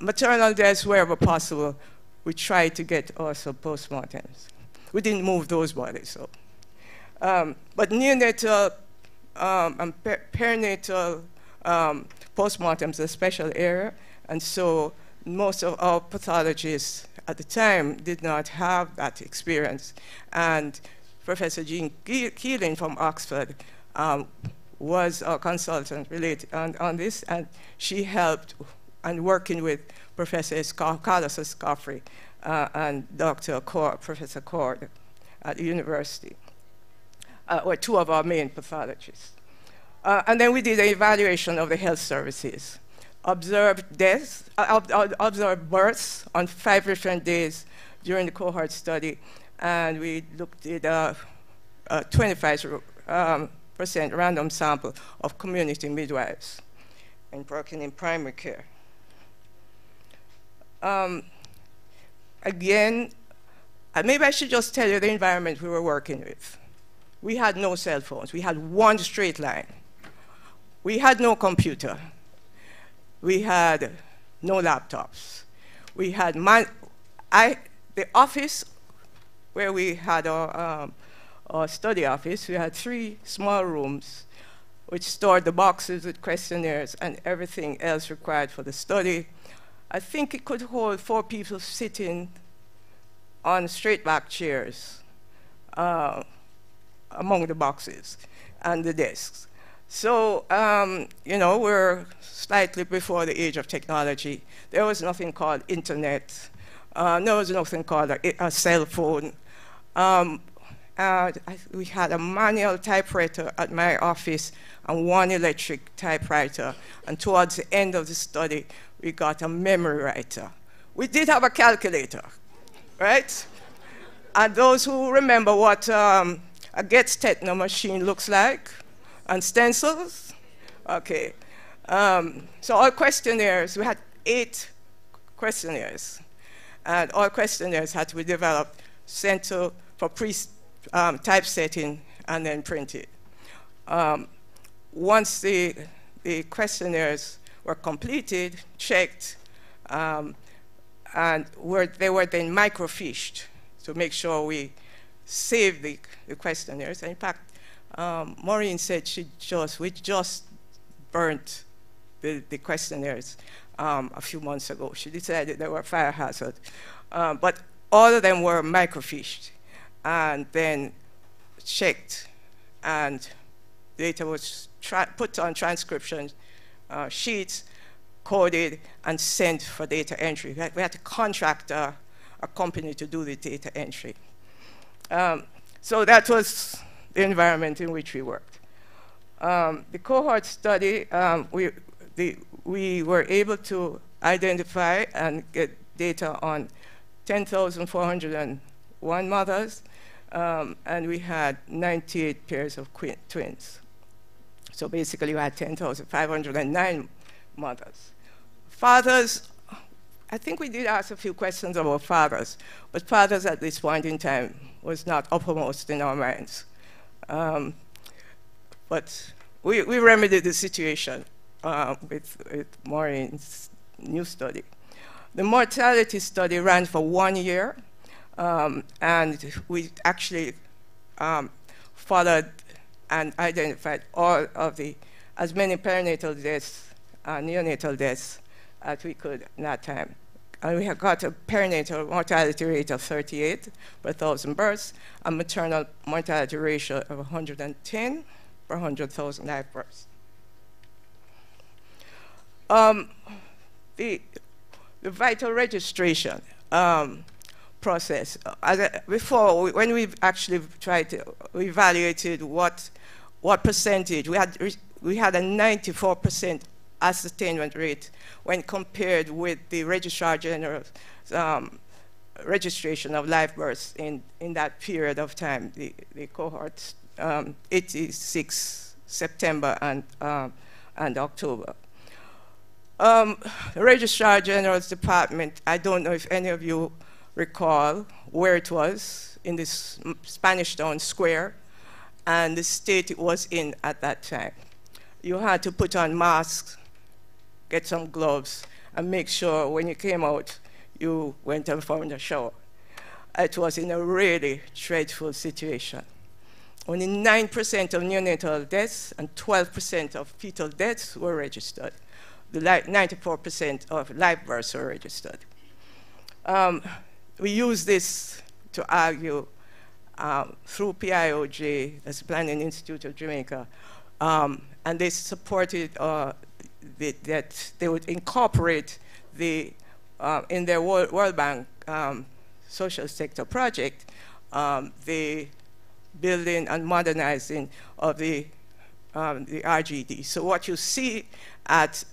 Maternal deaths, wherever possible, we tried to get also postmortems. We didn't move those bodies. So. But neonatal and perinatal postmortems are a special area, and so most of our pathologists at the time did not have that experience. And Professor Jean Keeling from Oxford was our consultant related on this, and she helped and working with Professor Carlos Escoffrey and Professor Cord at the university, were 2 of our main pathologists. And then we did an evaluation of the health services. Observed deaths, observed births on 5 different days during the cohort study, and we looked at 25% random sample of community midwives and working in primary care. Again, maybe I should just tell you the environment we were working with. We had no cell phones. We had 1 straight line. We had no computer. We had no laptops. We had the office where we had our study office. We had 3 small rooms which stored the boxes with questionnaires and everything else required for the study. I think it could hold 4 people sitting on straight back chairs among the boxes and the desks. So, you know, we're slightly before the age of technology. There was nothing called internet. There was nothing called a cell phone. We had a manual typewriter at my office and 1 electric typewriter. And towards the end of the study, we got a memory writer. We did have a calculator, right? And those who remember what a Getz-Tetner machine looks like, and stencils, okay. So all questionnaires, we had 8 questionnaires. And all questionnaires had to be developed, sent to, for typesetting, and then printed. Once the questionnaires were completed, checked, and they were then microfished to make sure we saved the questionnaires. And in fact, Maureen said we just burnt the questionnaires a few months ago. She decided they were fire hazard. But all of them were microfished and then checked, and data was put on transcription sheets, coded, and sent for data entry. We had to contract a company to do the data entry. So that was the environment in which we worked. The cohort study, we were able to identify and get data on 10,401 mothers, and we had 98 pairs of twins. So basically, we had 10,509 mothers. Fathers, I think we did ask a few questions about fathers, but fathers at this point in time was not uppermost in our minds. But we remedied the situation with Maureen's new study. The mortality study ran for 1 year, and we actually followed and identified all of as many perinatal deaths, neonatal deaths as we could in that time. And we have got a perinatal mortality rate of 38 per 1,000 births, a maternal mortality ratio of 110 per 100,000 live births. The vital registration process. Before, when we actually tried to evaluated what percentage, we had a 94% ascertainment rate when compared with the Registrar General's registration of live births in that period of time, the cohorts, 86 September and October. The Registrar General's department, I don't know if any of you recall where it was, in this Spanish Town Square, and the state it was in at that time. You had to put on masks, get some gloves, and make sure when you came out, you went and found a shower. It was in a really dreadful situation. Only 9% of neonatal deaths and 12% of fetal deaths were registered. The 94% of live births were registered. We use this to argue through PIOJ, that's the Planning Institute of Jamaica, and they supported that they would incorporate in their World Bank social sector project, the building and modernizing of the RGD. So what you see at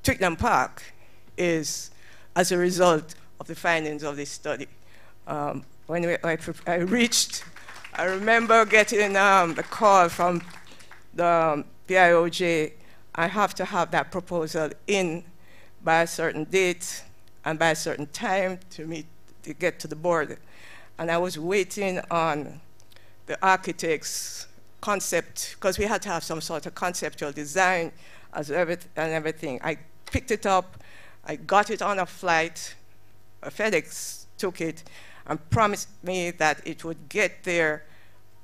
Twickenham Park is as a result of the findings of this study. When I reached, I remember getting a call from the PIOJ, I have to have that proposal in by a certain date and by a certain time to get to the board. And I was waiting on the architect's concept, because we had to have some sort of conceptual design and everything. I picked it up, I got it on a flight, FedEx took it and promised me that it would get there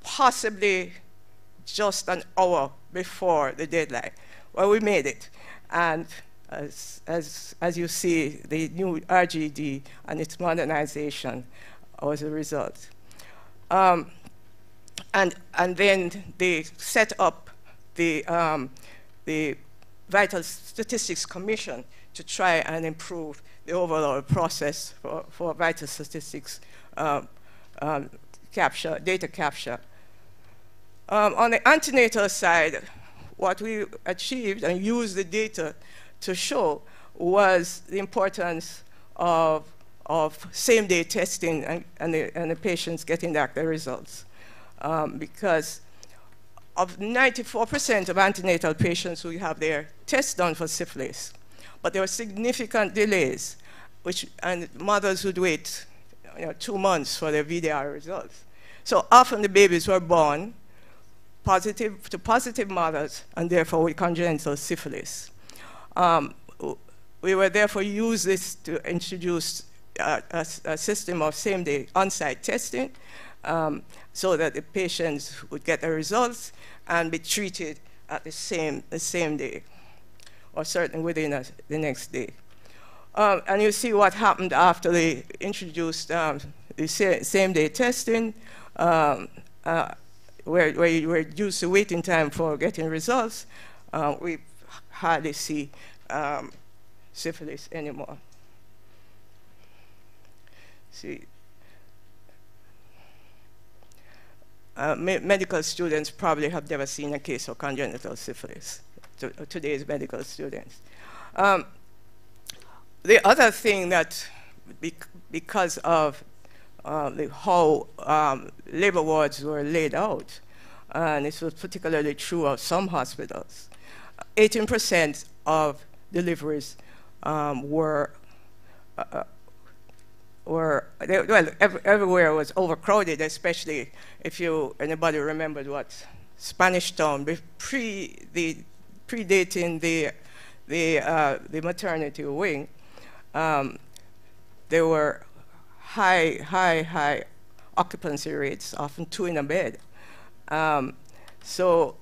possibly just an hour before the deadline. Well, we made it. And as you see, the new RGD and its modernization was a result. And then they set up the Vital Statistics Commission to try and improve the overall process for vital statistics data capture. On the antenatal side, what we achieved and used the data to show was the importance of same-day testing and the patients getting back their results. Because of 94% of antenatal patients who have their tests done for syphilis, but there were significant delays, and mothers would wait 2 months for their VDR results. So often the babies were born positive mothers, and therefore with congenital syphilis. We were therefore use this to introduce a system of same-day on-site testing so that the patients would get the results and be treated at the same day, or certainly within the next day. And you see what happened after they introduced the same-day testing, where you reduce the waiting time for getting results. We hardly see syphilis anymore. See, medical students probably have never seen a case of congenital syphilis, today's medical students. The other thing that, because of how labor wards were laid out, and this was particularly true of some hospitals, 18% of deliveries everywhere was overcrowded, especially if anybody remembered what Spanish Town, predating the maternity wing, there were high occupancy rates, often 2 in a bed. So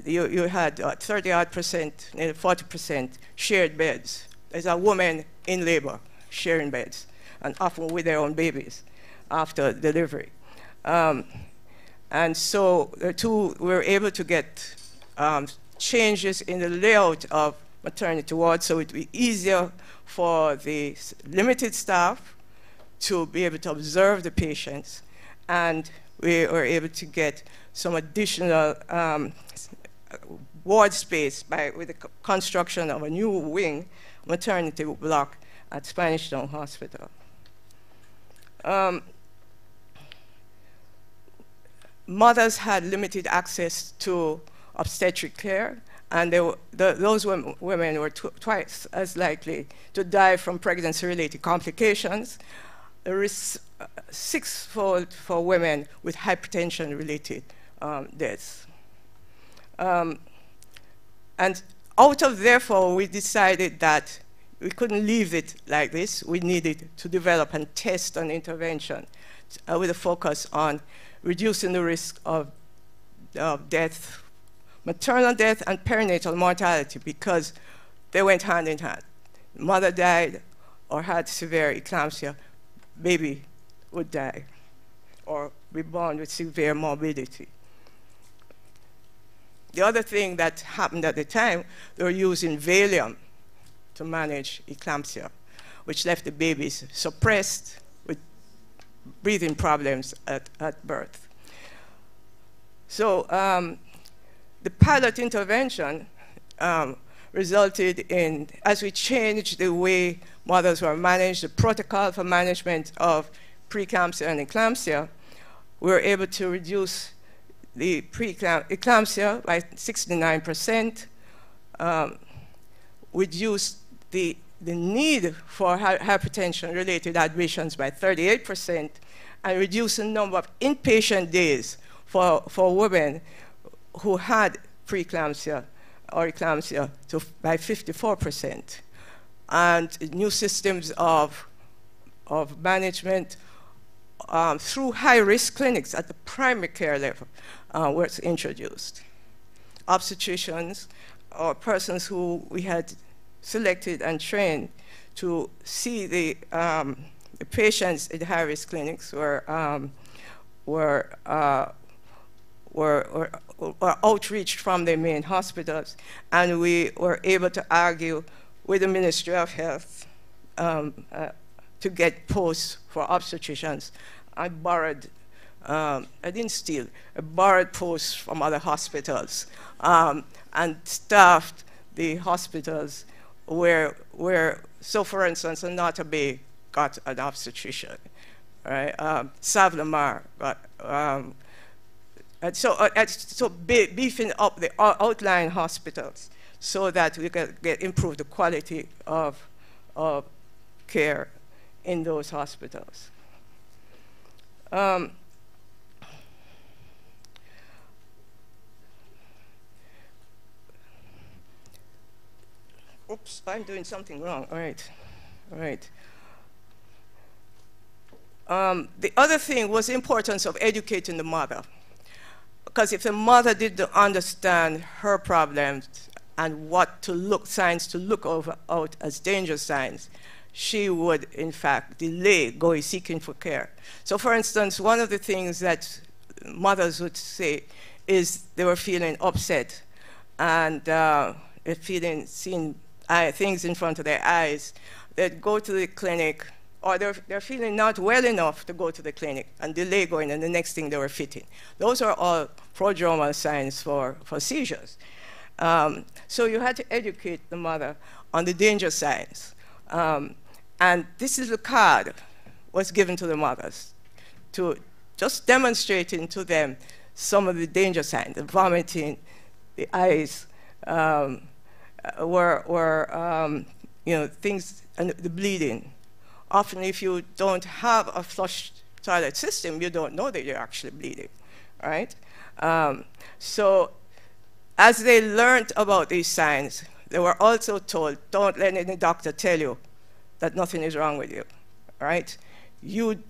you had 30-odd%, nearly 40% shared beds. There's a woman in labor sharing beds, and often with their own babies after delivery. And so the two were able to get changes in the layout of maternity wards, so it would be easier for the limited staff to be able to observe the patients, and we were able to get some additional ward space with the construction of a new wing maternity block at Spanish Town Hospital. Mothers had limited access to obstetric care, and those women were twice as likely to die from pregnancy-related complications. There is 6-fold for women with hypertension-related deaths. And therefore, we decided that we couldn't leave it like this. We needed to develop and test an intervention with a focus on reducing the risk of death, maternal death and perinatal mortality, because they went hand in hand. Mother died or had severe eclampsia, baby would die or be born with severe morbidity. The other thing that happened at the time, they were using Valium to manage eclampsia, which left the babies suppressed with breathing problems at birth. So the pilot intervention resulted in, as we changed the way mothers were managed, the protocol for management of preeclampsia and eclampsia, we were able to reduce the eclampsia by 69%, reduce the need for hypertension-related admissions by 38%, and reduce the number of inpatient days for women who had preeclampsia or eclampsia by 54%. And new systems of management through high-risk clinics at the primary care level was introduced. Obstetricians or persons who we had selected and trained to see the patients in high-risk clinics were outreached from their main hospitals, and we were able to argue with the Ministry of Health to get posts for obstetricians. I borrowed, I didn't steal, I borrowed posts from other hospitals and staffed the hospitals where so for instance, Anata Bay got an obstetrician, right? Savlamar got, so beefing up the outlying hospitals so that we can improve the quality of care in those hospitals. Oops, I'm doing something wrong. All right, all right. The other thing was the importance of educating the mother. Because if the mother didn't understand her problems and what to look, signs to look out as danger signs, she would, in fact, delay going seeking for care. So for instance, one of the things that mothers would say is they were feeling upset and seeing things in front of their eyes. They'd go to the clinic, or they're feeling not well enough to go to the clinic and delay going, and the next thing they were fitting. Those are all prodromal signs for seizures. So you had to educate the mother on the danger signs. And this little card was given to the mothers to just demonstrating to them some of the danger signs, the vomiting, the eyes, things, and the bleeding. Often if you don't have a flush toilet system, you don't know that you're actually bleeding, right? So as they learned about these signs, they were also told, don't let any doctor tell you that nothing is wrong with you, right? You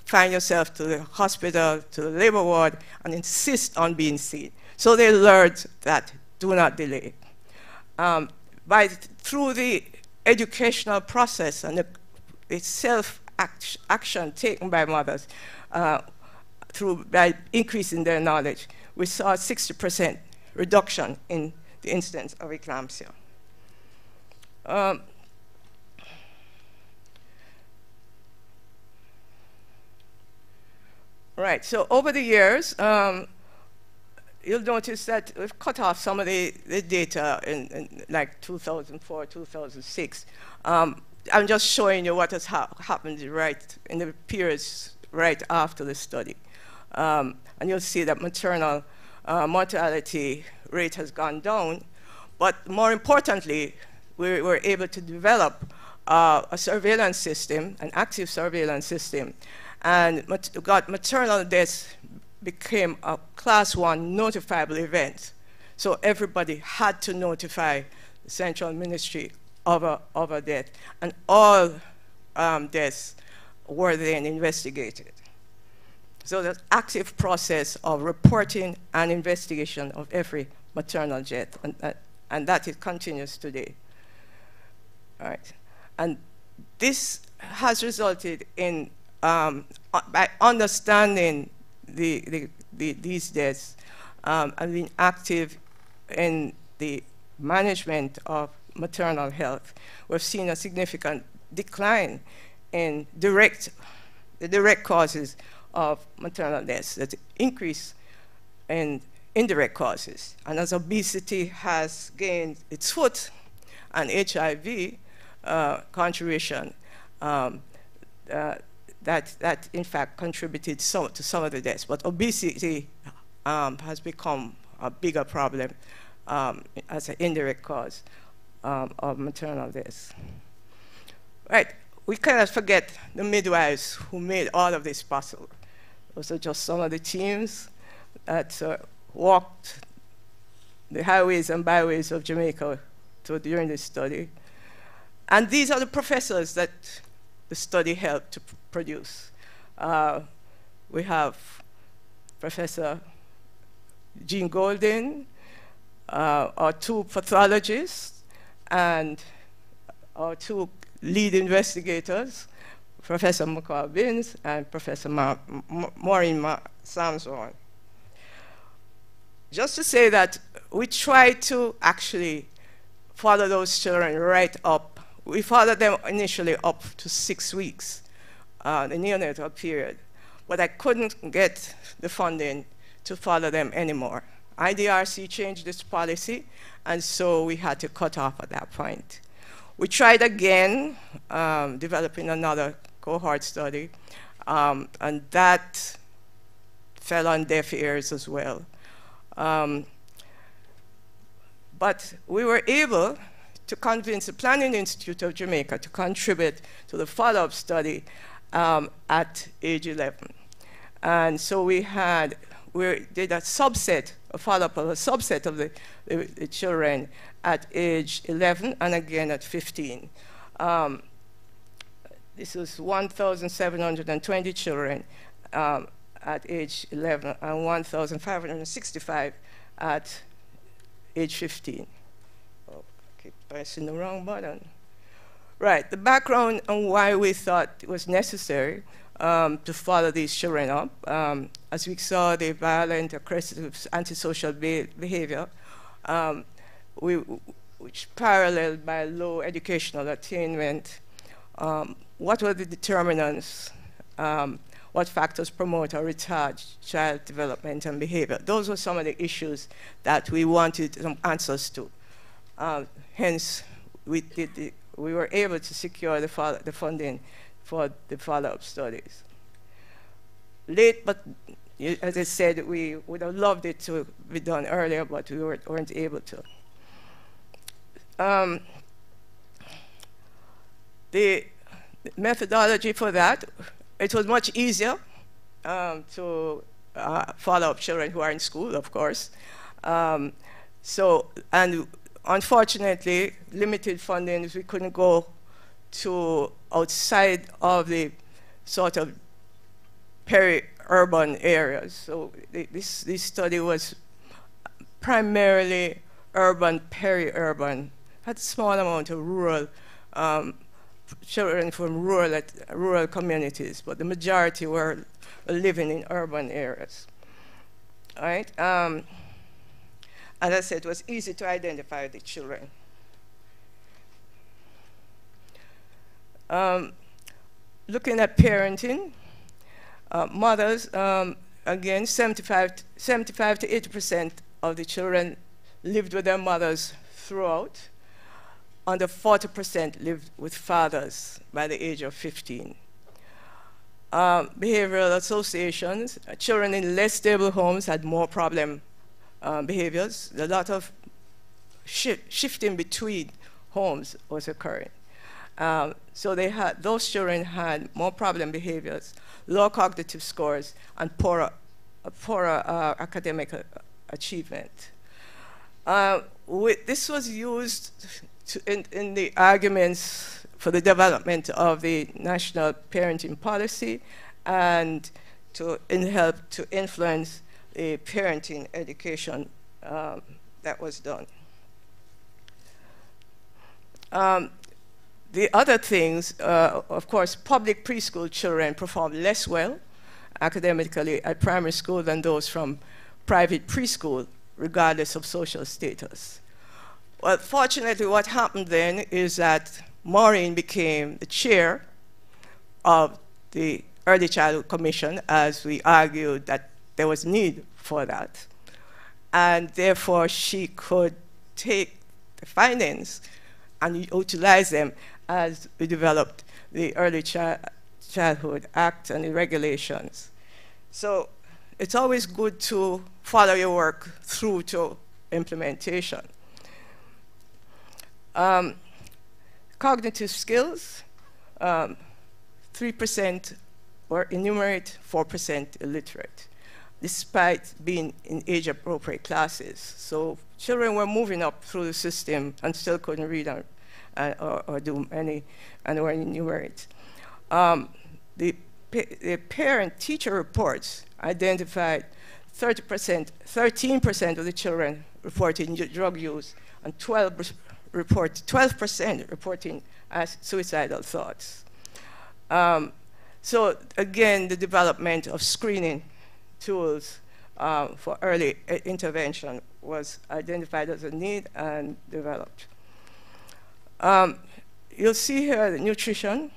find yourself to the hospital, to the labor ward, and insist on being seen. So they learned that do not delay. Through the educational process and the self-action taken by mothers by increasing their knowledge, we saw a 60% reduction in the incidence of eclampsia. Right, so over the years, you'll notice that we've cut off some of the data in like 2004, 2006. I'm just showing you what has happened right in the periods right after the study. And you'll see that maternal mortality rate has gone down. But more importantly, we were able to develop a surveillance system, an active surveillance system, and maternal deaths became a class 1 notifiable event. So everybody had to notify the Central Ministry of a death, and all deaths were then investigated. So the active process of reporting and investigation of every maternal death, and that it continues today. All right. And this has resulted in, by understanding these deaths and being active in the management of maternal health, we've seen a significant decline in the direct causes of maternal deaths, that increase in indirect causes. And as obesity has gained its foot and HIV contribution, that in fact contributed to some of the deaths. But obesity has become a bigger problem as an indirect cause of maternal deaths. Right, we cannot forget the midwives who made all of this possible. Those are just some of the teams that walked the highways and byways of Jamaica during this study. And these are the professors that the study helped to produce. We have Professor Jean Golden, our 2 pathologists, and our two lead investigators, Professor McCall Binns and Professor Maureen Samson. Just to say that we tried to actually follow those children right up. We followed them initially up to 6 weeks, the neonatal period, but I couldn't get the funding to follow them anymore. IDRC changed its policy, and so we had to cut off at that point. We tried again, developing another cohort study, and that fell on deaf ears as well. But we were able to convince the Planning Institute of Jamaica to contribute to the follow-up study at age 11. And so we did a subset, a follow-up of a subset of the children at age 11 and again at 15. This was 1,720 children at age 11 and 1,565 at age 15. Oh, I keep pressing the wrong button. Right, the background on why we thought it was necessary to follow these children up. As we saw the violent, aggressive, antisocial behavior, which paralleled by low educational attainment. What were the determinants? What factors promote or retard child development and behavior? Those were some of the issues that we wanted some answers to. Hence, we were able to secure the funding for the follow-up studies. Late, but as I said, we would have loved it to be done earlier, but we weren't able to. The methodology for that, it was much easier to follow up children who are in school, of course. And unfortunately, limited funding, we couldn't go to outside of the sort of peri-urban areas. So this study was primarily urban, peri-urban, had a small amount of rural children from rural communities, but the majority were living in urban areas. All right. As I said, it was easy to identify the children. Looking at parenting, mothers, again, 75 to 80% of the children lived with their mothers throughout. Under 40% lived with fathers by the age of 15. Behavioral associations, children in less stable homes had more problem behaviors. A lot of shifting between homes was occurring. So those children had more problem behaviors, low cognitive scores, and poorer academic achievement. This was used in the arguments for the development of the national parenting policy and to help to influence the parenting education that was done. The other things, of course, public preschool children perform less well academically at primary school than those from private preschool, regardless of social status. Well, fortunately, what happened then is that Maureen became the chair of the Early Childhood Commission, as we argued that there was need for that. And therefore, she could take the findings and utilize them as we developed the Early Childhood Act and the regulations. So it's always good to follow your work through to implementation. Cognitive skills, 3% were enumerate, 4% illiterate, despite being in age-appropriate classes. So children were moving up through the system and still couldn't read or do any, and were enumerate. The parent-teacher reports identified 13% of the children reporting drug use and 12% reporting as suicidal thoughts. So again, the development of screening tools for early intervention was identified as a need and developed. You'll see here the nutrition.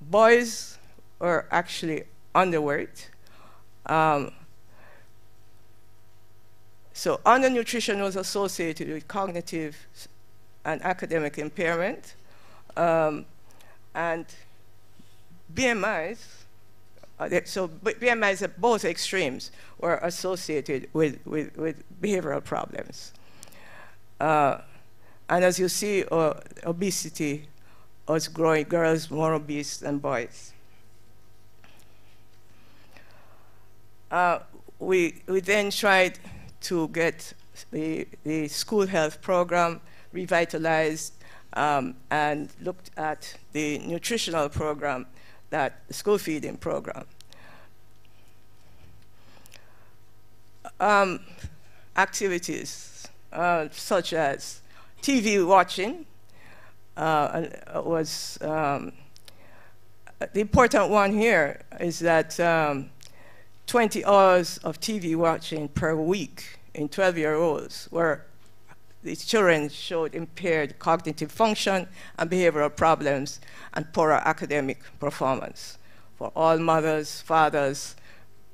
Boys were actually underweight. So undernutrition was associated with cognitive and academic impairment. And BMIs, so BMIs at both extremes were associated with behavioral problems. And as you see, obesity was growing, girls more obese than boys. We then tried to get the school health program revitalized and looked at the nutritional program, the school feeding program. Activities such as TV watching was the important one here is that 20 hours of TV watching per week in 12-year-olds where these children showed impaired cognitive function and behavioral problems and poorer academic performance. For all mothers, fathers,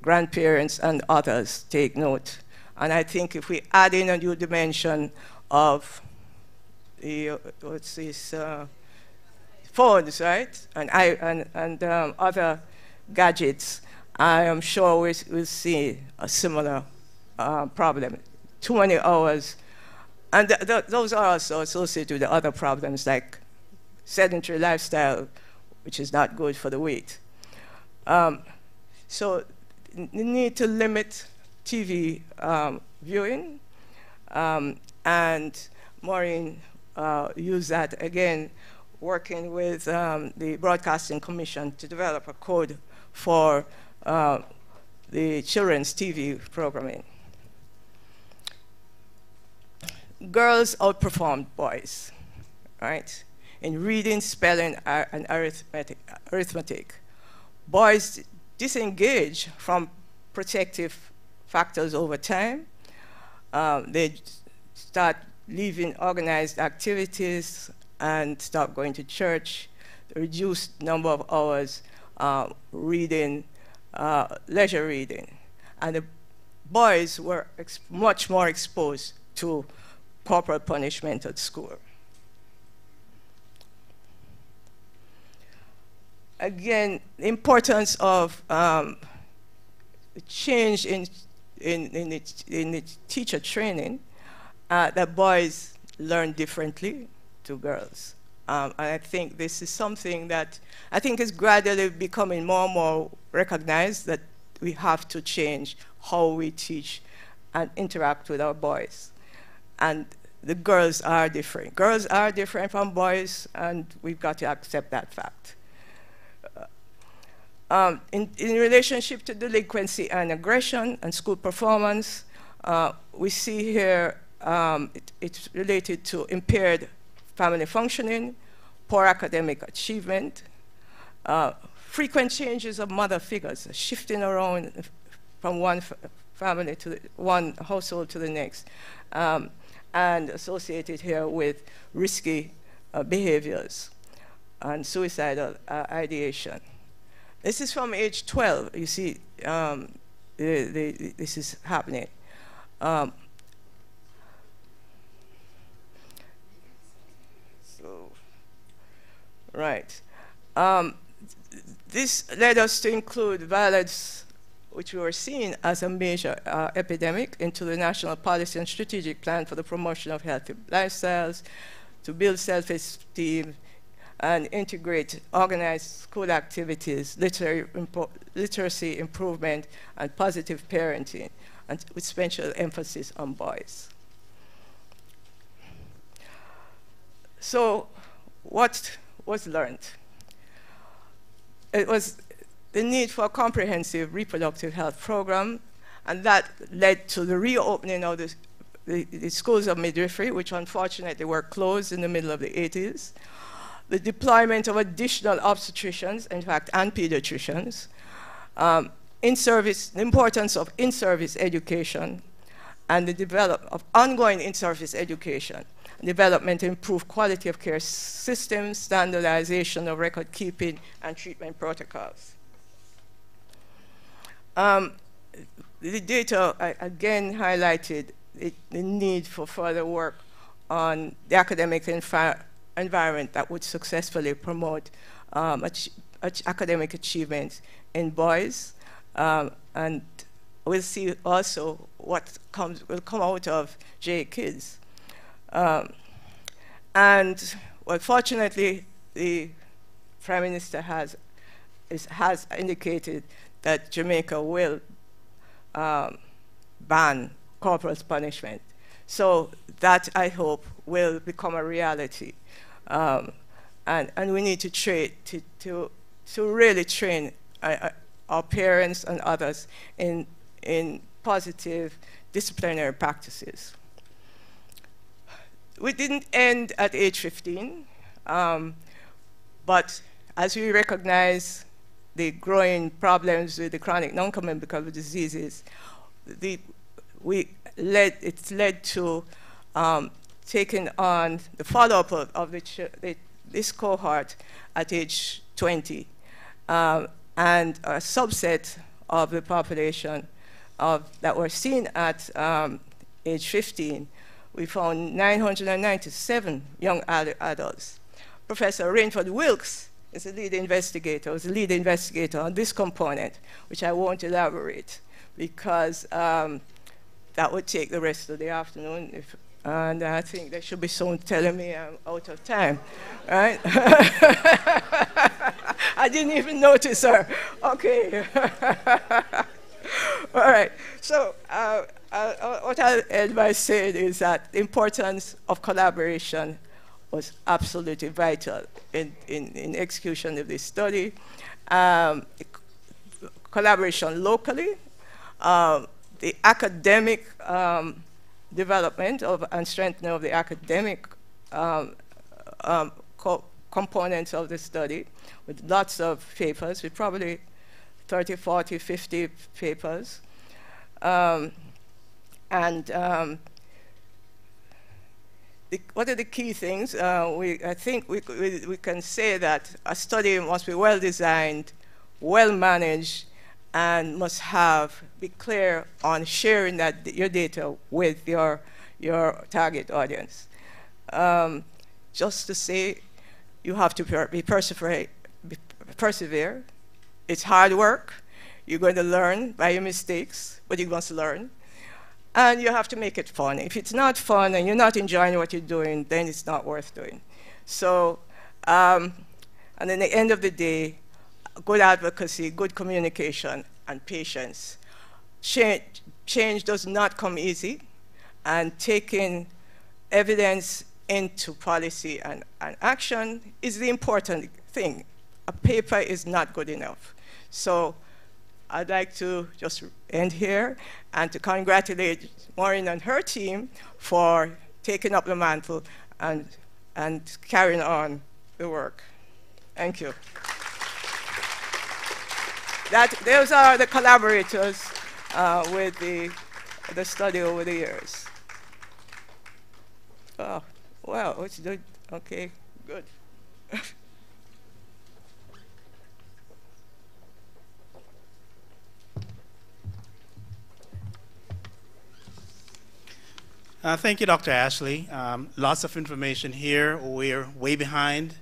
grandparents, and others, take note. And I think if we add in a new dimension of the, what's this, phones, right? And other gadgets, I am sure we'll see a similar problem. Too many hours. And those are also associated with other problems like sedentary lifestyle, which is not good for the weight. So the need to limit TV viewing, and Maureen used that again, working with the Broadcasting Commission to develop a code for the children's TV programming. Girls outperformed boys, right? In reading, spelling, and arithmetic. Boys disengage from protective factors over time. They start leaving organized activities and stop going to church, reduced number of hours reading, leisure reading. And the boys were much more exposed to corporal punishment at school. Again, the importance of change in the teacher training, that boys learn differently to girls. And I think this is something that I think is gradually becoming more and more recognized, that we have to change how we teach and interact with our boys. And the girls are different. Girls are different from boys, and we've got to accept that fact. In relationship to delinquency and aggression and school performance, we see here it's related to impaired family functioning, poor academic achievement, frequent changes of mother figures, shifting around from one family to one household to the next, and associated here with risky behaviors and suicidal ideation. This is from age 12. You see, this is happening. Right. This led us to include violence, which we were seeing as a major epidemic, into the National Policy and Strategic Plan for the Promotion of Healthy Lifestyles, to build self-esteem and integrate organized school activities, literacy improvement, and positive parenting, and with special emphasis on boys. So what was learned? It was the need for a comprehensive reproductive health program, and that led to the reopening of the schools of midwifery, which unfortunately were closed in the middle of the 80s. the deployment of additional obstetricians, in fact, and pediatricians, in-service, the importance of in-service education, and the development of ongoing in-service education, development to improve quality of care systems, standardization of record keeping, and treatment protocols. The data, again, highlighted the need for further work on the academic environment that would successfully promote academic achievements in boys, and we'll see also what will come out of J Kids. And well, fortunately, the Prime Minister has indicated that Jamaica will ban corporal punishment. So that, I hope, will become a reality. And we need to really train our parents and others in positive disciplinary practices. We didn't end at age 15, but as we recognize the growing problems with the chronic non-communicable diseases, it's led to taking on the follow-up of this cohort at age 20, and a subset of the population that were seen at age 15. We found 997 young adults. Professor Rainford Wilkes is the lead investigator, on this component, which I won't elaborate because that would take the rest of the afternoon. And I think there should be someone telling me I'm out of time, right? I didn't even notice her. Okay. All right. So what I'll end by saying is that the importance of collaboration was absolutely vital in execution of this study. Collaboration locally, the academic development and strengthening of the academic components of the study with lots of papers, with probably 30, 40, 50 papers. What are the key things? I think we can say that a study must be well designed, well managed, and must be clear on sharing your data with your target audience. Just to say, you have to persevere. It's hard work. You're going to learn by your mistakes, but you must learn. And you have to make it fun. If it's not fun and you're not enjoying what you're doing, then it's not worth doing. So, and at the end of the day, good advocacy, good communication, and patience. Change does not come easy, and taking evidence into policy and action is the important thing. A paper is not good enough. So I'd like to just end here and to congratulate Maureen and her team for taking up the mantle and carrying on the work. Thank you. Those are the collaborators with the study over the years. Oh, well, it's good. Okay, good. Thank you, Dr. Ashley. Lots of information here. We're way behind.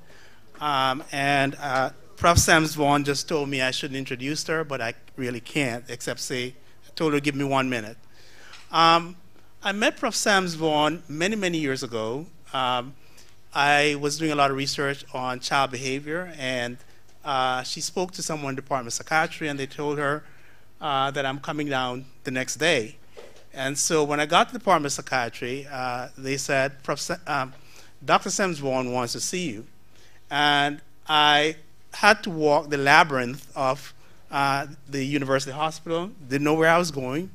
Prof. Sams Vaughn just told me I shouldn't introduce her, but I really can't, except say, I told her to give me 1 minute. I met Prof. Sams Vaughn many, many years ago. I was doing a lot of research on child behavior, and she spoke to someone in the Department of Psychiatry, and they told her that I'm coming down the next day. And so when I got to the Department of Psychiatry, they said, Dr. Sams Vaughn wants to see you. And I had to walk the labyrinth of the university hospital, didn't know where I was going.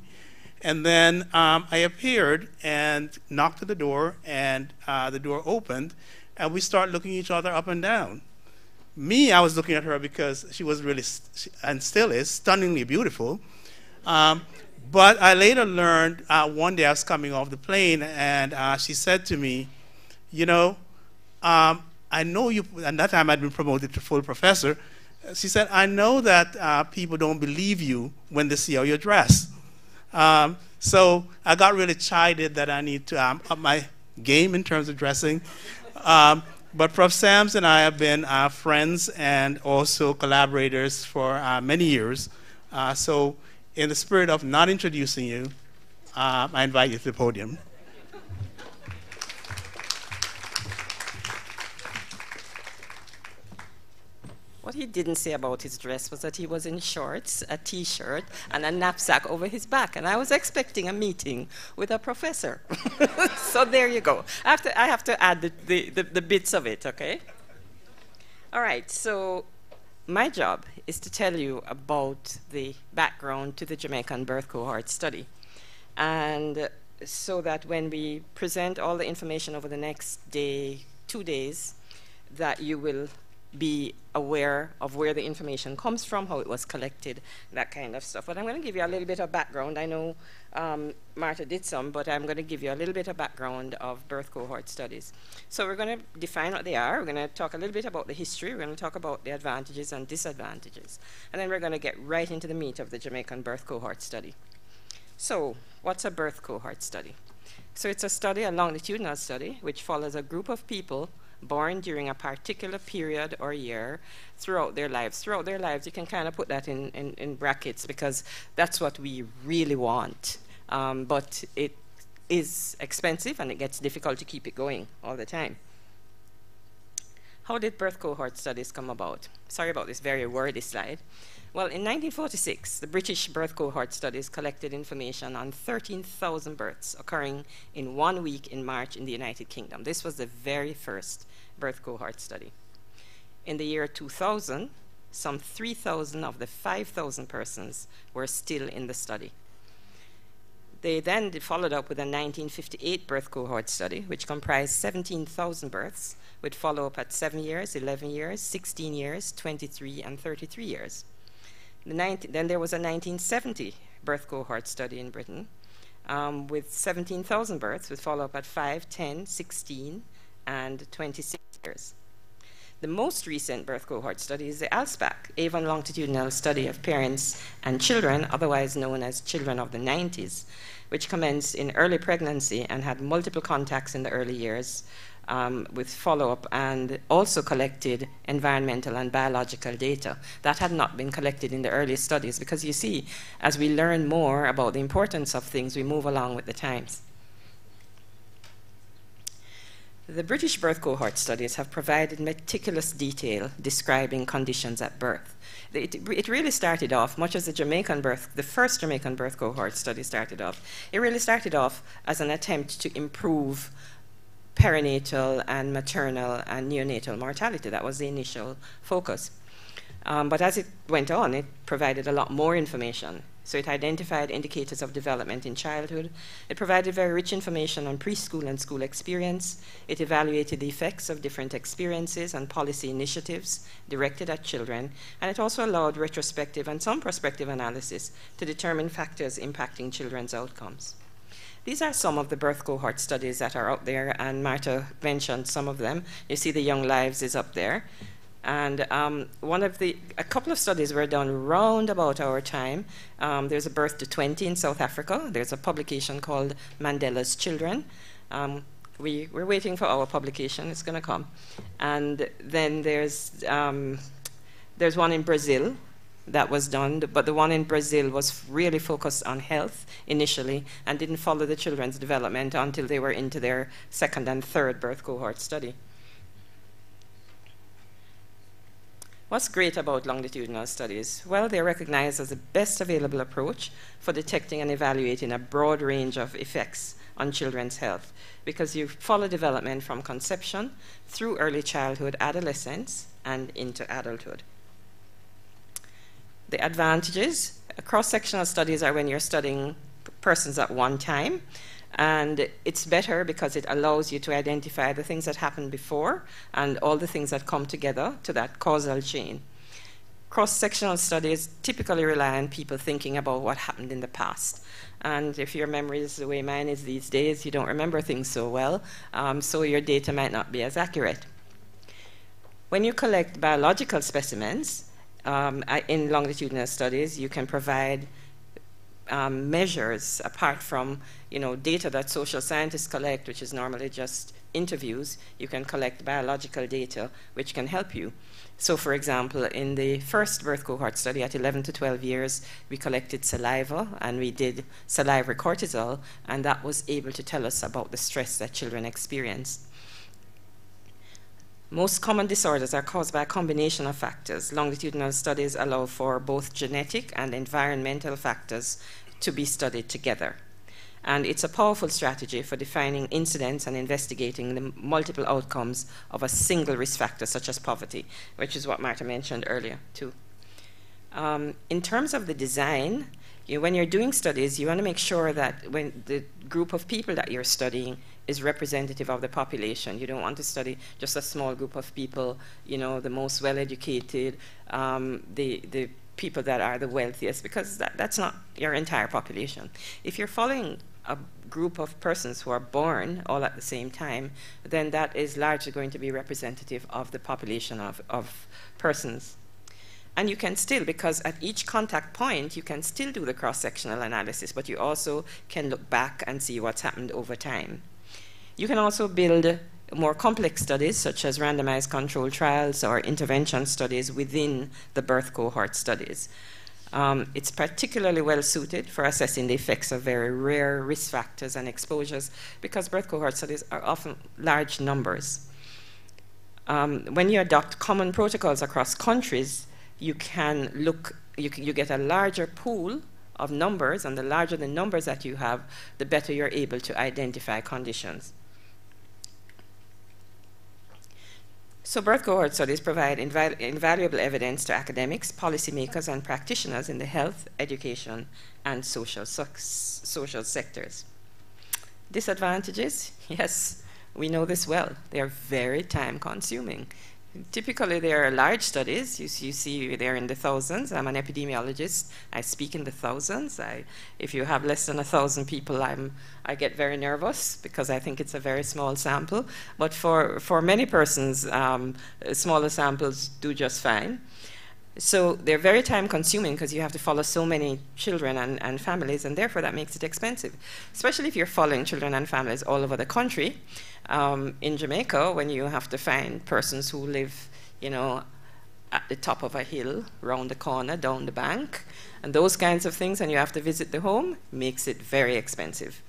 And then I appeared and knocked at the door, and the door opened, and we start looking each other up and down. Me, I was looking at her because she was really, and still is, stunningly beautiful. But I later learned, one day I was coming off the plane, and she said to me, you know, I know you, and that time I'd been promoted to full professor. She said, I know that people don't believe you when they see how you're dressed. So I got really chided that I need to up my game in terms of dressing. But Prof. Sams and I have been friends and also collaborators for many years. So in the spirit of not introducing you, I invite you to the podium. What he didn't say about his dress was that he was in shorts, a t-shirt, and a knapsack over his back. And I was expecting a meeting with a professor. So there you go. I have to add the bits of it, okay? All right, so my job is to tell you about the background to the Jamaican Birth Cohort Study. And so that when we present all the information over the next day, 2 days, that you will be aware of where the information comes from, how it was collected, that kind of stuff. But I'm going to give you a little bit of background. I know Martha did some, but I'm going to give you a little bit of background of birth cohort studies. So we're going to define what they are. We're going to talk a little bit about the history. We're going to talk about the advantages and disadvantages. And then we're going to get right into the meat of the Jamaican Birth Cohort Study. So what's a birth cohort study? So it's a study, a longitudinal study, which follows a group of people born during a particular period or year throughout their lives. Throughout their lives, you can kind of put that in brackets because that's what we really want. But it is expensive and it gets difficult to keep it going all the time. How did birth cohort studies come about? Sorry about this very wordy slide. Well, in 1946, the British birth cohort studies collected information on 13,000 births occurring in 1 week in March in the United Kingdom. This was the very first birth cohort study. In the year 2000, some 3,000 of the 5,000 persons were still in the study. They then followed up with a 1958 birth cohort study, which comprised 17,000 births, with follow-up at 7 years, 11 years, 16 years, 23, and 33 years. Then there was a 1970 birth cohort study in Britain with 17,000 births with follow-up at 5, 10, 16, and 26 years. The most recent birth cohort study is the ALSPAC, Avon Longitudinal Study of Parents and Children, otherwise known as Children of the 90s, which commenced in early pregnancy and had multiple contacts in the early years with follow-up, and also collected environmental and biological data that had not been collected in the early studies, because you see, as we learn more about the importance of things, we move along with the times. The British birth cohort studies have provided meticulous detail describing conditions at birth. It really started off, much as the first Jamaican birth cohort study started off, it really started off as an attempt to improve perinatal and maternal and neonatal mortality. That was the initial focus. But as it went on, it provided a lot more information. So it identified indicators of development in childhood. It provided very rich information on preschool and school experience. It evaluated the effects of different experiences and policy initiatives directed at children. And it also allowed retrospective and some prospective analysis to determine factors impacting children's outcomes. These are some of the birth cohort studies that are out there, and Martha mentioned some of them. You see the Young Lives is up there. And a couple of studies were done round about our time. There's a Birth to 20 in South Africa. There's a publication called Mandela's Children. We're waiting for our publication. It's going to come. And then there's one in Brazil that was done, but the one in Brazil was really focused on health initially and didn't follow the children's development until they were into their second and third birth cohort study. What's great about longitudinal studies? Well, they're recognized as the best available approach for detecting and evaluating a broad range of effects on children's health, because you follow development from conception through early childhood, adolescence, and into adulthood. The advantages, cross-sectional studies are when you're studying persons at one time. And it's better because it allows you to identify the things that happened before and all the things that come together to that causal chain. Cross-sectional studies typically rely on people thinking about what happened in the past. And if your memory is the way mine is these days, you don't remember things so well, so your data might not be as accurate. When you collect biological specimens in longitudinal studies, you can provide measures apart from data that social scientists collect, which is normally just interviews. You can collect biological data which can help you. So for example, in the first birth cohort study at 11 to 12 years, we collected saliva and we did salivary cortisol, and that was able to tell us about the stress that children experience. Most common disorders are caused by a combination of factors. Longitudinal studies allow for both genetic and environmental factors to be studied together. And it's a powerful strategy for defining incidents and investigating the multiple outcomes of a single risk factor, such as poverty, which is what Martha mentioned earlier, too. In terms of the design, when you're doing studies, you want to make sure that when the group of people that you're studying is representative of the population. You don't want to study just a small group of people, the most well-educated, the people that are the wealthiest, because that's not your entire population. If you're following a group of persons who are born all at the same time, then that is largely going to be representative of the population of persons. And you can still, because at each contact point, you can still do the cross-sectional analysis, but you also can look back and see what's happened over time. You can also build more complex studies, such as randomized controlled trials or intervention studies within the birth cohort studies. It's particularly well suited for assessing the effects of very rare risk factors and exposures, because birth cohort studies are often large numbers. When you adopt common protocols across countries, you can you get a larger pool of numbers, and the larger the numbers that you have, the better you're able to identify conditions. So birth cohort studies provide invaluable evidence to academics, policymakers, and practitioners in the health, education, and social sectors. Disadvantages? Yes, we know this well. They are very time-consuming. Typically, they are large studies. You see they're in the thousands. I'm an epidemiologist. I speak in the thousands. If you have less than 1,000 people, I get very nervous because I think it's a very small sample. But for many persons, smaller samples do just fine. So they're very time-consuming because you have to follow so many children and families, and therefore that makes it expensive, especially if you're following children and families all over the country. In Jamaica, when you have to find persons who live, at the top of a hill, round the corner, down the bank, and those kinds of things, and you have to visit the home, makes it very expensive.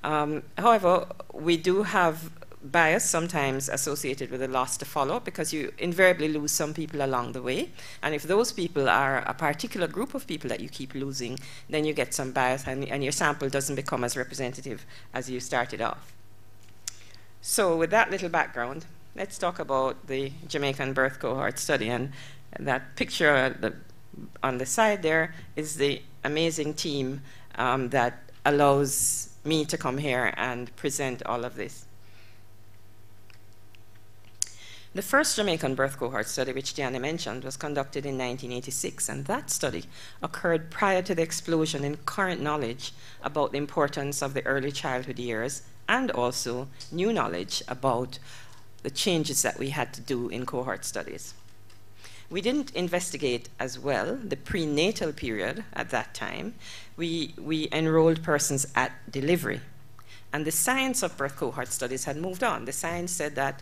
However, we do have bias sometimes associated with the loss to follow, because you invariably lose some people along the way. And if those people are a particular group of people that you keep losing, then you get some bias, and your sample doesn't become as representative as you started off. So with that little background, let's talk about the Jamaican Birth Cohort Study. And that picture on the side there is the amazing team that allows me to come here and present all of this. The first Jamaican Birth Cohort Study, which Diana mentioned, was conducted in 1986, and that study occurred prior to the explosion in current knowledge about the importance of the early childhood years, and also new knowledge about the changes that we had to do in cohort studies. We didn't investigate as well the prenatal period at that time. We enrolled persons at delivery. And the science of birth cohort studies had moved on. The science said that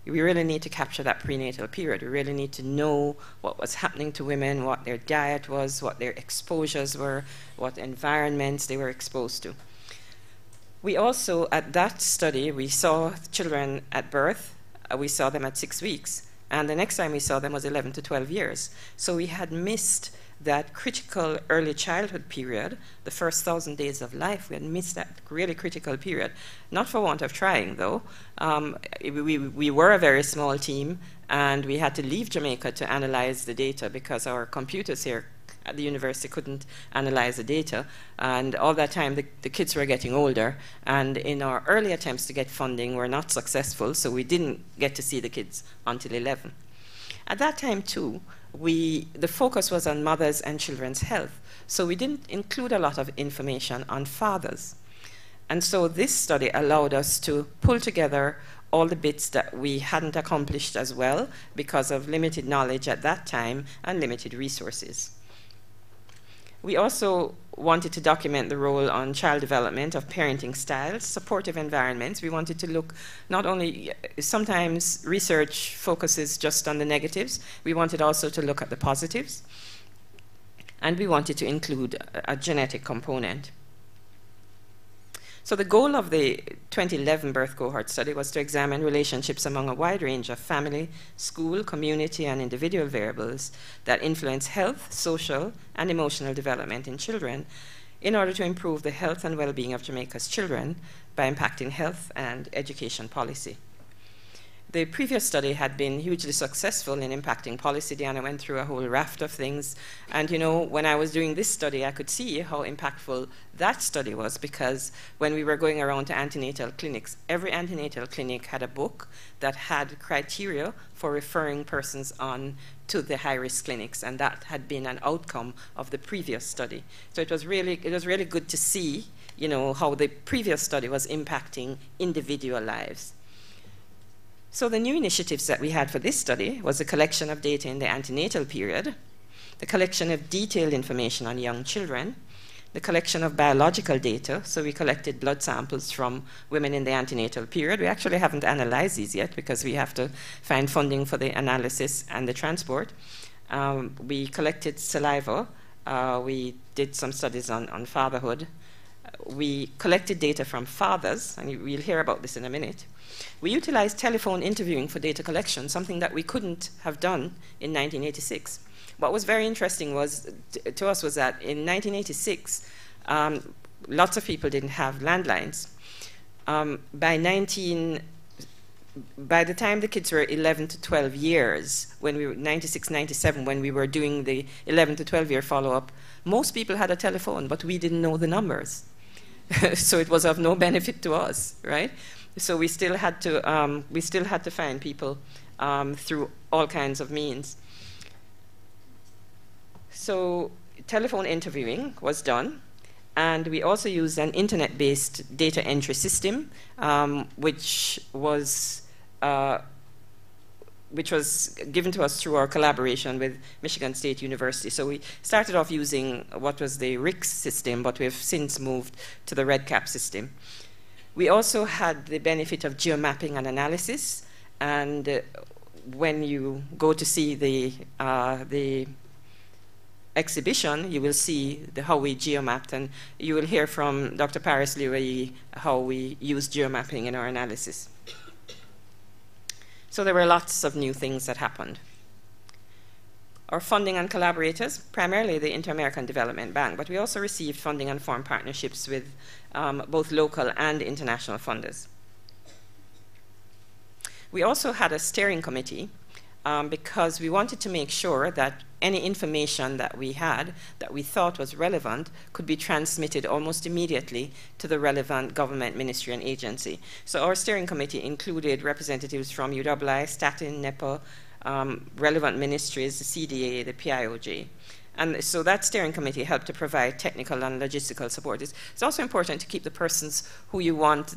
we really need to capture that prenatal period. We really need to know what was happening to women, what their diet was, what their exposures were, what environments they were exposed to. We also, at that study, we saw children at birth. We saw them at 6 weeks. And the next time we saw them was 11 to 12 years. So we had missed that critical early childhood period, the first 1,000 days of life. We had missed that really critical period. Not for want of trying, though. We were a very small team, and we had to leave Jamaica to analyze the data because our computers here at the university couldn't analyze the data. And all that time, the kids were getting older. And in our early attempts to get funding, were not successful, so we didn't get to see the kids until 11. At that time, too, the focus was on mothers and children's health. So we didn't include a lot of information on fathers. And so this study allowed us to pull together all the bits that we hadn't accomplished as well because of limited knowledge at that time and limited resources. We also wanted to document the role on child development of parenting styles, supportive environments. We wanted to look not only, sometimes research focuses just on the negatives, we wanted also to look at the positives. And we wanted to include a genetic component. So the goal of the 2011 birth cohort study was to examine relationships among a wide range of family, school, community, and individual variables that influence health, social, and emotional development in children in order to improve the health and well-being of Jamaica's children by impacting health and education policy. The previous study had been hugely successful in impacting policy. Diana went through a whole raft of things. And you know, when I was doing this study, I could see how impactful that study was, because when we were going around to antenatal clinics, every antenatal clinic had a book that had criteria for referring persons on to the high-risk clinics, and that had been an outcome of the previous study. So it was really good to see, you know, how the previous study was impacting individual lives. So the new initiatives that we had for this study was the collection of data in the antenatal period, the collection of detailed information on young children, the collection of biological data. So we collected blood samples from women in the antenatal period. We actually haven't analyzed these yet because we have to find funding for the analysis and the transport. We collected saliva. We did some studies on fatherhood. We collected data from fathers, and we'll hear about this in a minute. We utilized telephone interviewing for data collection, something that we couldn't have done in 1986. What was very interesting was, to us was that in 1986, lots of people didn't have landlines. By the time the kids were 11 to 12 years, when we were 96, 97, when we were doing the 11 to 12 year follow-up, most people had a telephone, but we didn't know the numbers. So it was of no benefit to us, right? So we still had to find people through all kinds of means. So telephone interviewing was done, and we also used an internet-based data entry system, which was given to us through our collaboration with Michigan State University. So we started off using what was the RICS system, but we've since moved to the REDCap system. We also had the benefit of geomapping and analysis, and when you go to see the exhibition, you will see how we geomapped, and you will hear from Dr. Paris Leroy how we used geomapping in our analysis. So there were lots of new things that happened. Our funding and collaborators, primarily the Inter-American Development Bank, but we also received funding and formed partnerships with both local and international funders. We also had a steering committee because we wanted to make sure that any information that we had that we thought was relevant could be transmitted almost immediately to the relevant government ministry and agency. So our steering committee included representatives from UWI, Statin, NEPA, relevant ministries, the CDA, the PIOJ. And so that steering committee helped to provide technical and logistical support. It's also important to keep the persons who you want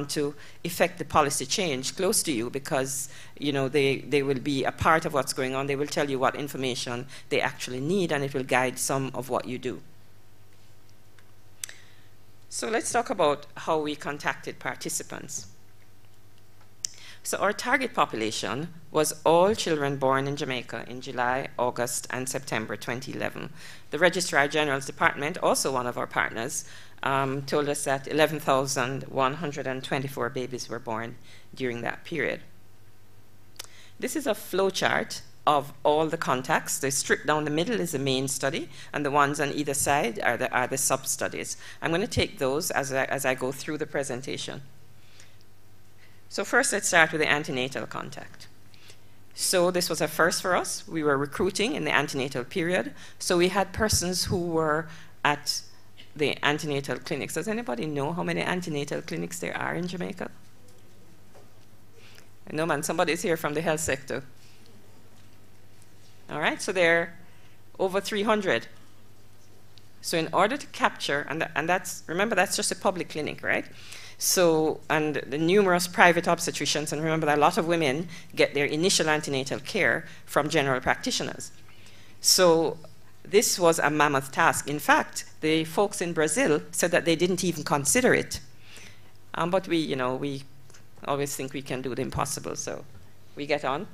to effect the policy change close to you, because you know they will be a part of what's going on. They will tell you what information they actually need, and it will guide some of what you do. So let's talk about how we contacted participants. So our target population was all children born in Jamaica in July, August, and September 2011. The Registrar General's Department, also one of our partners, told us that 11,124 babies were born during that period. This is a flow chart of all the contacts. The strip down the middle is the main study, and the ones on either side are the sub-studies. I'm going to take those as I go through the presentation. So first, let's start with the antenatal contact. So this was a first for us. We were recruiting in the antenatal period. So we had persons who were at the antenatal clinics. Does anybody know how many antenatal clinics there are in Jamaica? No, man, somebody's here from the health sector. All right, so there are over 300. So in order to capture, and that's, remember, that's just a public clinic, right? So, and the numerous private obstetricians, and remember that a lot of women get their initial antenatal care from general practitioners. So this was a mammoth task. In fact, the folks in Brazil said that they didn't even consider it. But we, you know, we always think we can do the impossible, so we get on.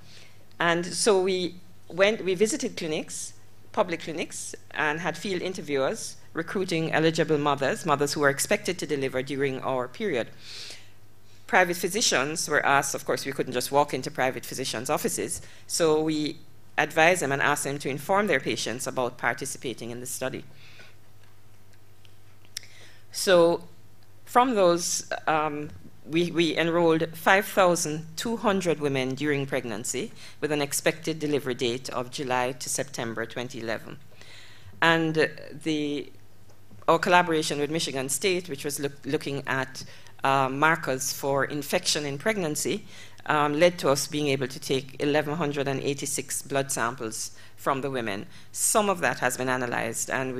And so we visited clinics, public clinics, and had field interviewers recruiting eligible mothers who were expected to deliver during our period. Private physicians were asked, of course, we couldn't just walk into private physicians' offices, so we advised them and asked them to inform their patients about participating in the study. So from those, we enrolled 5,200 women during pregnancy with an expected delivery date of July to September 2011. And our collaboration with Michigan State, which was looking at markers for infection in pregnancy, led to us being able to take 1,186 blood samples from the women. Some of that has been analyzed, and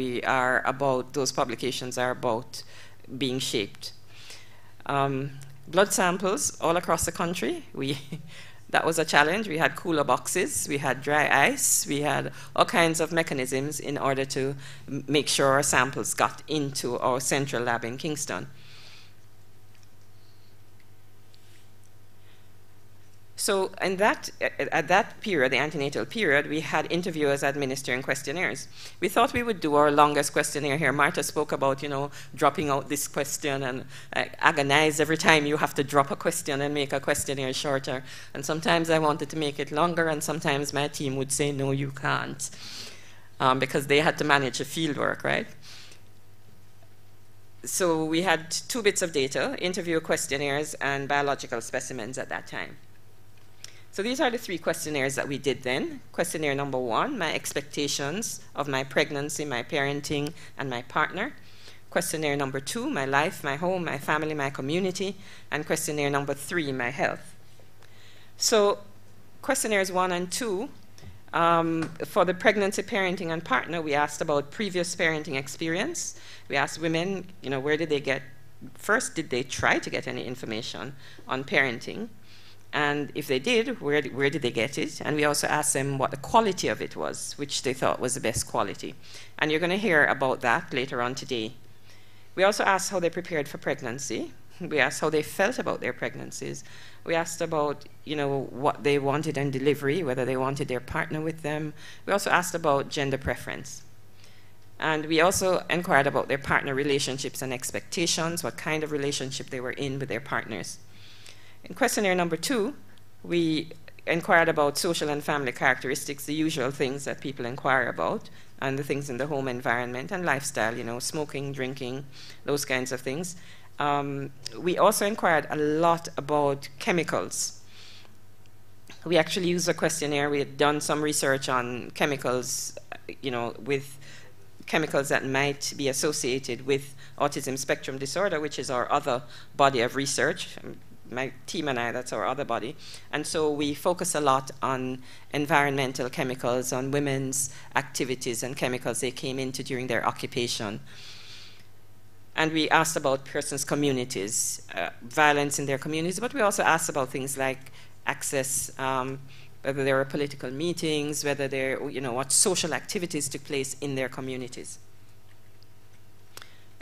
those publications are about being shaped. Blood samples all across the country. That was a challenge. We had cooler boxes, we had dry ice, we had all kinds of mechanisms in order to make sure our samples got into our central lab in Kingston. So at that period, the antenatal period, we had interviewers administering questionnaires. We thought we would do our longest questionnaire here. Martha spoke about, you know, dropping out this question and agonize every time you have to drop a question and make a questionnaire shorter. And sometimes I wanted to make it longer, and sometimes my team would say, no, you can't, because they had to manage the field work, right? So we had 2 bits of data, interview questionnaires and biological specimens at that time. So these are the 3 questionnaires that we did then. Questionnaire number 1, my expectations of my pregnancy, my parenting, and my partner. Questionnaire number 2, my life, my home, my family, my community. And questionnaire number 3, my health. So questionnaires 1 and 2, for the pregnancy, parenting, and partner, we asked about previous parenting experience. We asked women, you know, where did they get, first, did they try to get any information on parenting? And if they did, where did they get it? And we also asked them what the quality of it was, which they thought was the best quality. And you're going to hear about that later on today. We also asked how they prepared for pregnancy. We asked how they felt about their pregnancies. We asked about, you know, what they wanted in delivery, whether they wanted their partner with them. We also asked about gender preference. And we also inquired about their partner relationships and expectations, what kind of relationship they were in with their partners. In questionnaire number 2, we inquired about social and family characteristics, the usual things that people inquire about, and the things in the home environment and lifestyle, you know, smoking, drinking, those kinds of things. We also inquired a lot about chemicals. We actually used a questionnaire. We had done some research on chemicals, you know, with chemicals that might be associated with autism spectrum disorder, which is our other body of research. My team and I, that's our other body. And so we focus a lot on environmental chemicals, on women's activities and chemicals they came into during their occupation. And we asked about persons' communities, violence in their communities, but we also asked about things like access, whether there were political meetings, whether there, you know, what social activities took place in their communities.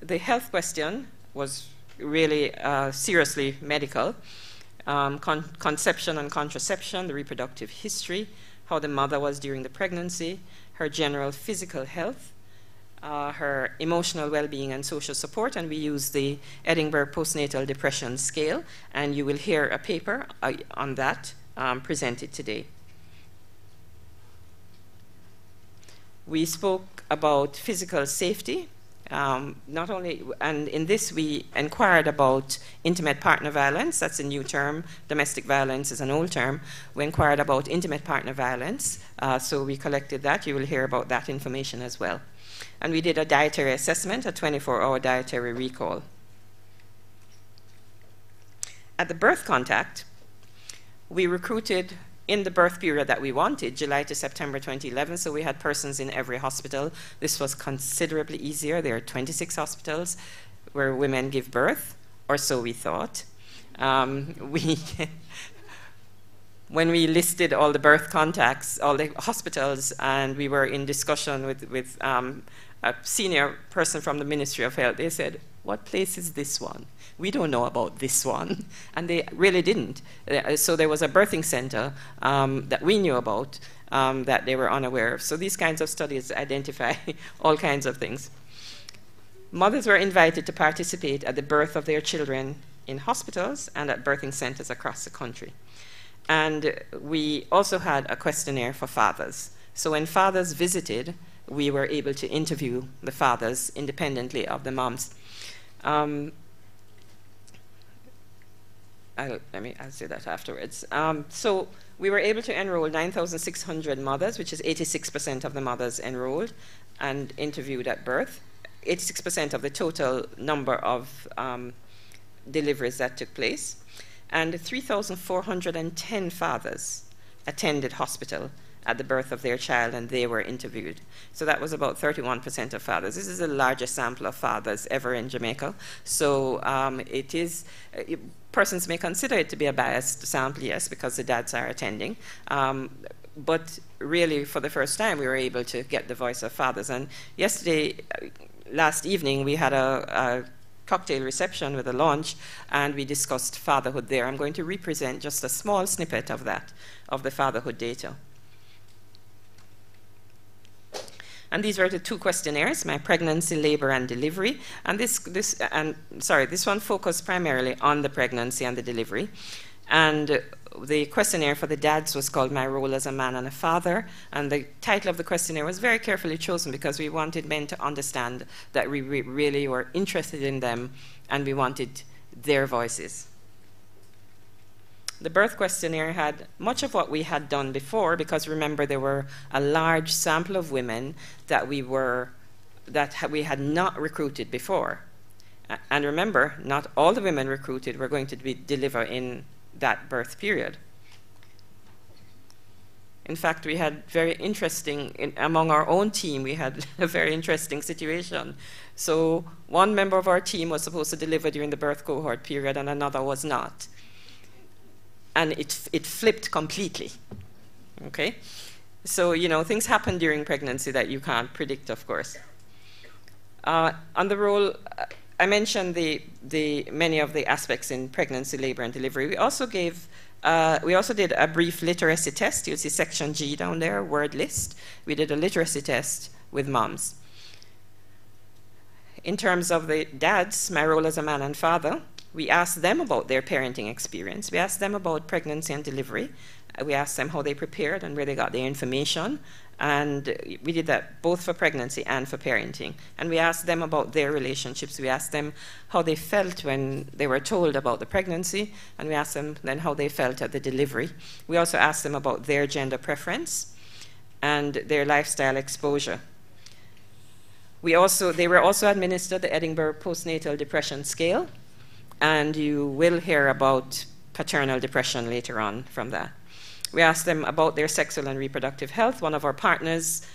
The health question was really seriously medical. Conception and contraception, the reproductive history, how the mother was during the pregnancy, her general physical health, her emotional well-being and social support, and we use the Edinburgh Postnatal Depression Scale, and you will hear a paper on that presented today. We spoke about physical safety, Not only, and in this we inquired about intimate partner violence. That's a new term. Domestic violence is an old term. We inquired about intimate partner violence, so we collected that. You will hear about that information as well. And we did a dietary assessment, a 24-hour dietary recall. At the birth contact, we recruited in the birth period that we wanted, July to September 2011, so we had persons in every hospital. This was considerably easier. There are 26 hospitals where women give birth, or so we thought. When we listed all the birth contacts, all the hospitals, and we were in discussion with a senior person from the Ministry of Health, they said, "What place is this one? We don't know about this one." And they really didn't. So there was a birthing center that we knew about that they were unaware of. So these kinds of studies identify all kinds of things. Mothers were invited to participate at the birth of their children in hospitals and at birthing centers across the country. And we also had a questionnaire for fathers. So when fathers visited, we were able to interview the fathers independently of the moms. I'll say that afterwards. So we were able to enroll 9,600 mothers, which is 86% of the mothers enrolled and interviewed at birth. 86% of the total number of deliveries that took place. And 3,410 fathers attended hospital at the birth of their child, and they were interviewed. So that was about 31% of fathers. This is the largest sample of fathers ever in Jamaica. So it is, persons may consider it to be a biased sample, yes, because the dads are attending. But really, for the first time, we were able to get the voice of fathers. And yesterday, last evening, we had a cocktail reception with a lunch, and we discussed fatherhood there. I'm going to represent just a small snippet of that, of the fatherhood data. And these were the two questionnaires, my pregnancy, labor, and delivery. And this one focused primarily on the pregnancy and the delivery. And the questionnaire for the dads was called My Role as a Man and a Father. And the title of the questionnaire was very carefully chosen because we wanted men to understand that we really were interested in them and we wanted their voices. The birth questionnaire had much of what we had done before, because remember, there were a large sample of women that we had not recruited before. And remember, not all the women recruited were going to deliver in that birth period. In fact, we had very interesting, among our own team, we had a very interesting situation. So one member of our team was supposed to deliver during the birth cohort period and another was not. And it flipped completely, okay? So, you know, things happen during pregnancy that you can't predict, of course. On the role, I mentioned many of the aspects in pregnancy, labor, and delivery. We also did a brief literacy test. You'll see section G down there, word list. We did a literacy test with moms. In terms of the dads, my role as a man and father, we asked them about their parenting experience. We asked them about pregnancy and delivery. We asked them how they prepared and where they got their information. And we did that both for pregnancy and for parenting. And we asked them about their relationships. We asked them how they felt when they were told about the pregnancy. And we asked them then how they felt at the delivery. We also asked them about their gender preference and their lifestyle exposure. They were also administered the Edinburgh Postnatal Depression Scale. And you will hear about paternal depression later on from that. We asked them about their sexual and reproductive health. One of our partners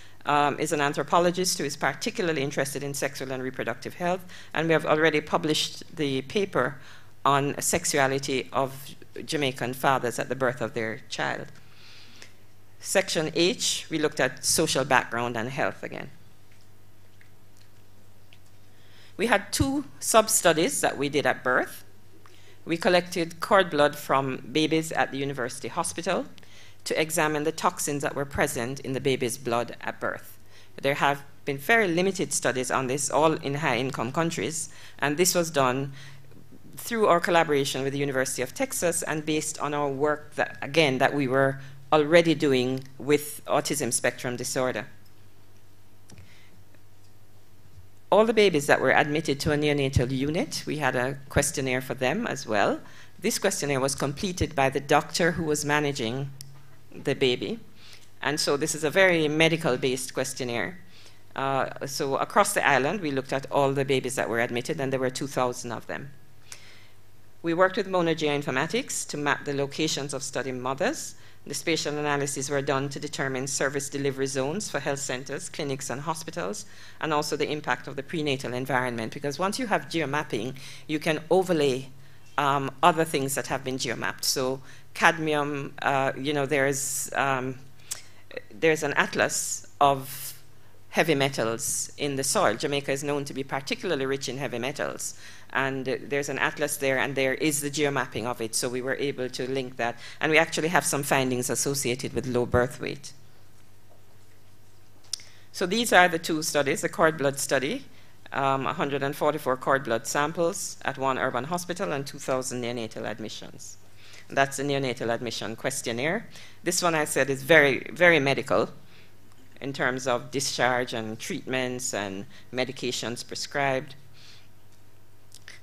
is an anthropologist who is particularly interested in sexual and reproductive health, and we have already published the paper on sexuality of Jamaican fathers at the birth of their child. Section H, we looked at social background and health again. We had two sub-studies that we did at birth. We collected cord blood from babies at the university hospital to examine the toxins that were present in the baby's blood at birth. There have been very limited studies on this, all in high-income countries, and this was done through our collaboration with the University of Texas and based on our work that we were already doing with autism spectrum disorder. all the babies that were admitted to a neonatal unit, we had a questionnaire for them as well. This questionnaire was completed by the doctor who was managing the baby. And so this is a very medical-based questionnaire. So across the island, we looked at all the babies that were admitted, and there were 2,000 of them. We worked with MonaMedia Informatics to map the locations of study mothers. The spatial analyses were done to determine service delivery zones for health centers, clinics, and hospitals, and also the impact of the prenatal environment. Because once you have geomapping, you can overlay other things that have been geomapped. So cadmium, there's an atlas of heavy metals in the soil. Jamaica is known to be particularly rich in heavy metals. And there's an atlas there, and there is the geomapping of it. So we were able to link that. And we actually have some findings associated with low birth weight. So these are the two studies, the cord blood study, 144 cord blood samples at one urban hospital and 2,000 neonatal admissions. That's the neonatal admission questionnaire. This one I said is very, very medical in terms of discharge and treatments and medications prescribed.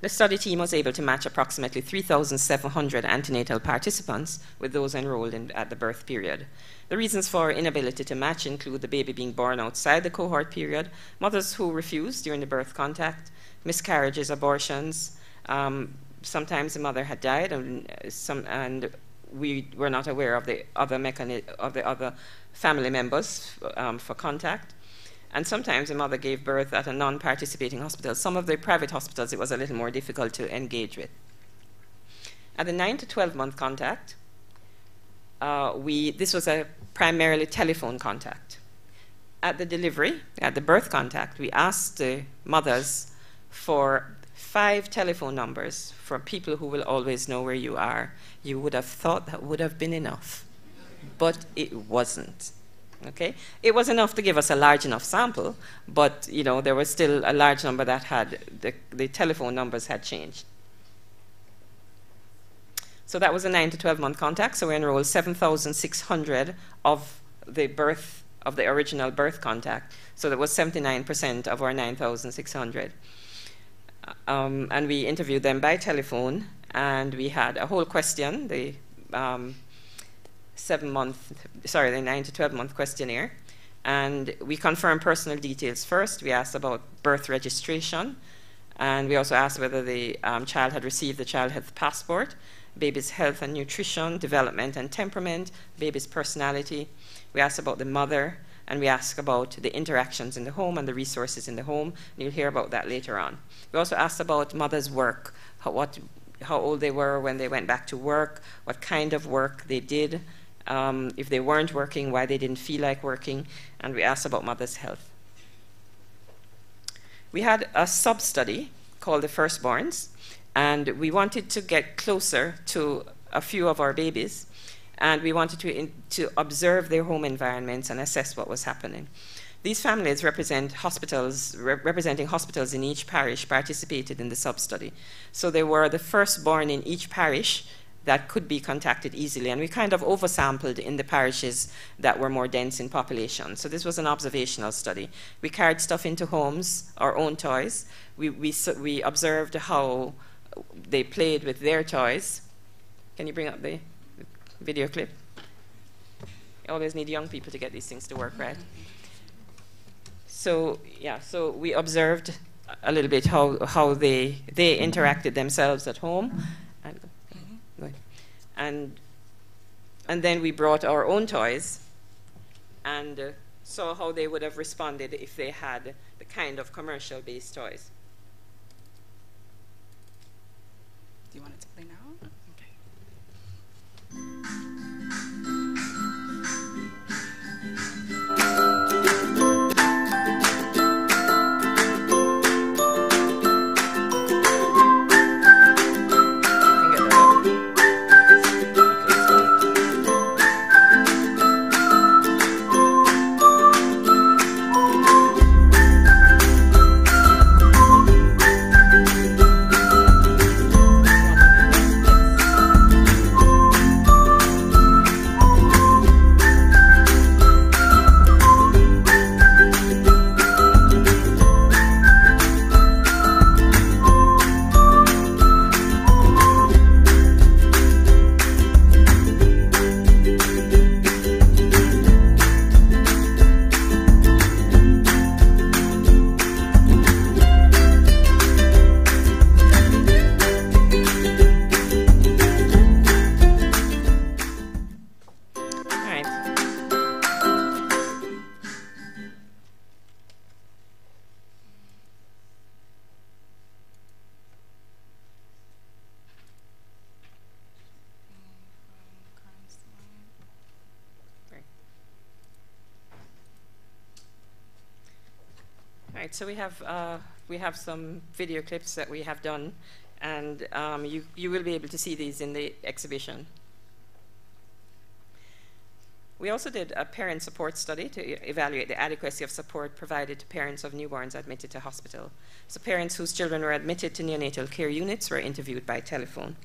The study team was able to match approximately 3,700 antenatal participants with those enrolled at the birth period. The reasons for inability to match include the baby being born outside the cohort period, mothers who refused during the birth contact, miscarriages, abortions. Sometimes the mother had died, and we were not aware of the other family members for contact. And sometimes the mother gave birth at a non-participating hospital. Some of the private hospitals, it was a little more difficult to engage with. At the 9 to 12-month contact, this was a primarily telephone contact. At the delivery, at the birth contact, we asked the mothers for 5 telephone numbers for people who will always know where you are. You would have thought that would have been enough, but it wasn't. Okay? It was enough to give us a large enough sample, but there was still a large number that had the telephone numbers had changed. So that was a 9 to 12-month contact. So we enrolled 7,600 of the original birth contact. So that was 79% of our 9,600. And we interviewed them by telephone, and we had a whole question, the 9 to 12-month questionnaire. And we confirmed personal details first. We asked about birth registration, and we also asked whether the child had received the child health passport, baby's health and nutrition, development and temperament, baby's personality. We asked about the mother, and we asked about the interactions in the home and the resources in the home. And you'll hear about that later on. We also asked about mother's work, how old they were when they went back to work, what kind of work they did, if they weren't working, why they didn't feel like working, and we asked about mother's health. We had a sub-study called the Firstborns, and we wanted to get closer to a few of our babies, and we wanted to observe their home environments and assess what was happening. These families representing hospitals in each parish participated in the sub-study. So they were the firstborn in each parish that could be contacted easily, and we kind of oversampled in the parishes that were more dense in population. So this was an observational study. We carried stuff into homes, our own toys. We observed how they played with their toys. Can you bring up the video clip? You always need young people to get these things to work, right? So yeah, so we observed a little bit how they interacted themselves at home. And then we brought our own toys and saw how they would have responded if they had the kind of commercial-based toys. Do you want it to play now? Okay. right, so we have some video clips that we have done, and you will be able to see these in the exhibition. We also did a parent support study to evaluate the adequacy of support provided to parents of newborns admitted to hospital. So parents whose children were admitted to neonatal care units were interviewed by telephone.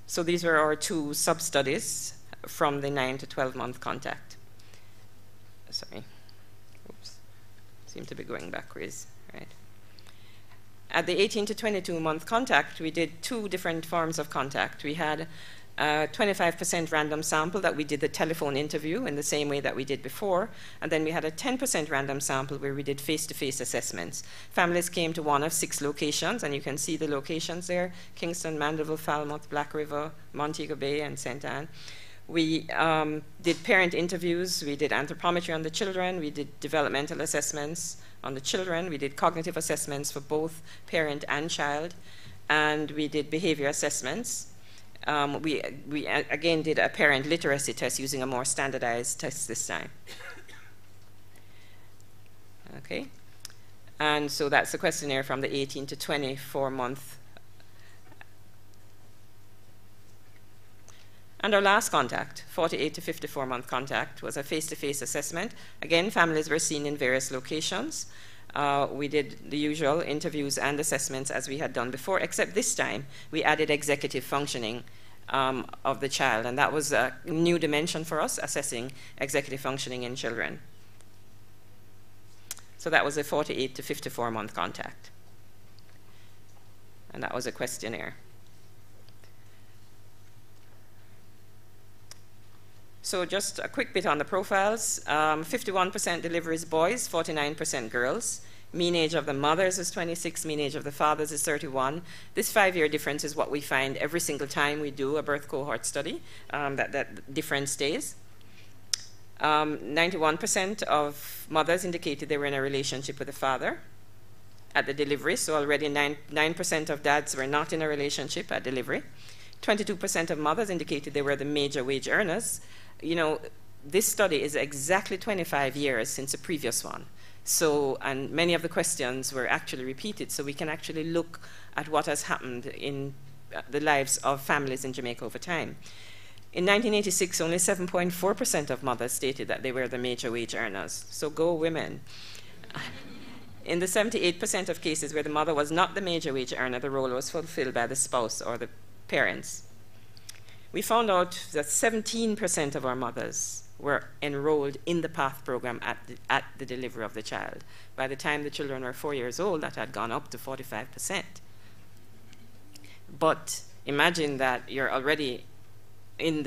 So these were our two sub-studies from the 9 to 12-month contact. Sorry, oops, seem to be going backwards, right? At the 18 to 22-month contact, we did two different forms of contact. We had a 25% random sample that we did the telephone interview in the same way that we did before, and then we had a 10% random sample where we did face-to-face assessments. Families came to one of 6 locations, and you can see the locations there: Kingston, Mandeville, Falmouth, Black River, Montego Bay, and St. Anne. We did parent interviews, we did anthropometry on the children, we did developmental assessments on the children, we did cognitive assessments for both parent and child, and we did behavior assessments. We again did a parent literacy test using a more standardized test this time. Okay, and so that's the questionnaire from the 18 to 24-month. And our last contact, 48 to 54-month contact, was a face-to-face assessment. Again, families were seen in various locations. We did the usual interviews and assessments as we had done before, except this time we added executive functioning of the child, and that was a new dimension for us, assessing executive functioning in children. So that was a 48 to 54-month contact. And that was a questionnaire. So just a quick bit on the profiles. 51% deliveries boys, 49% girls. Mean age of the mothers is 26, mean age of the fathers is 31. This 5-year difference is what we find every single time we do a birth cohort study, that difference stays. 91% of mothers indicated they were in a relationship with the father at the delivery, so already 9% of dads were not in a relationship at delivery. 22% of mothers indicated they were the major wage earners. You know, this study is exactly 25 years since the previous one. So, and many of the questions were actually repeated, so we can actually look at what has happened in the lives of families in Jamaica over time. In 1986, only 7.4% of mothers stated that they were the major wage earners. So go women. In the 78% of cases where the mother was not the major wage earner, the role was fulfilled by the spouse or the parents. We found out that 17% of our mothers were enrolled in the PATH program at the delivery of the child. By the time the children were 4 years old, that had gone up to 45%. But imagine that you're already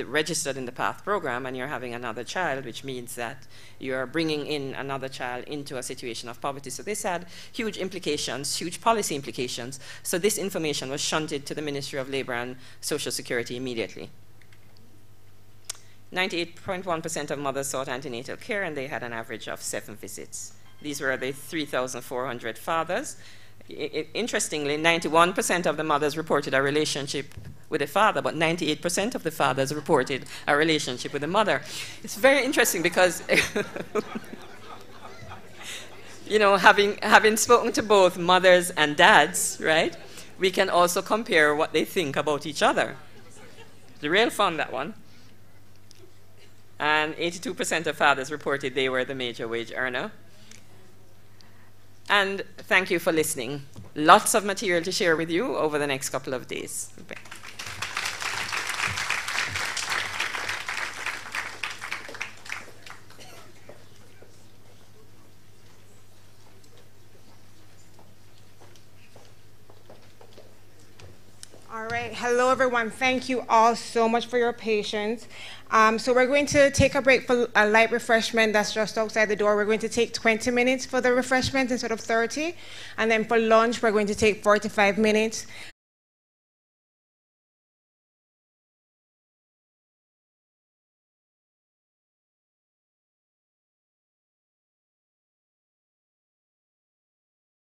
registered in the PATH program and you're having another child, which means that you're bringing in another child into a situation of poverty. So this had huge implications, huge policy implications. So this information was shunted to the Ministry of Labor and Social Security immediately. 98.1% of mothers sought antenatal care, and they had an average of 7 visits. These were the 3,400 fathers. Interestingly, 91% of the mothers reported a relationship with a father, but 98% of the fathers reported a relationship with a mother. It's very interesting because, you know, having spoken to both mothers and dads, right, we can also compare what they think about each other. It's real fun, that one. And 82% of fathers reported they were the major wage earner. And thank you for listening. Lots of material to share with you over the next couple of days. All right, hello everyone. Thank you all so much for your patience. So we're going to take a break for a light refreshment that's just outside the door. We're going to take 20 minutes for the refreshment instead of 30. And then for lunch, we're going to take 45 minutes.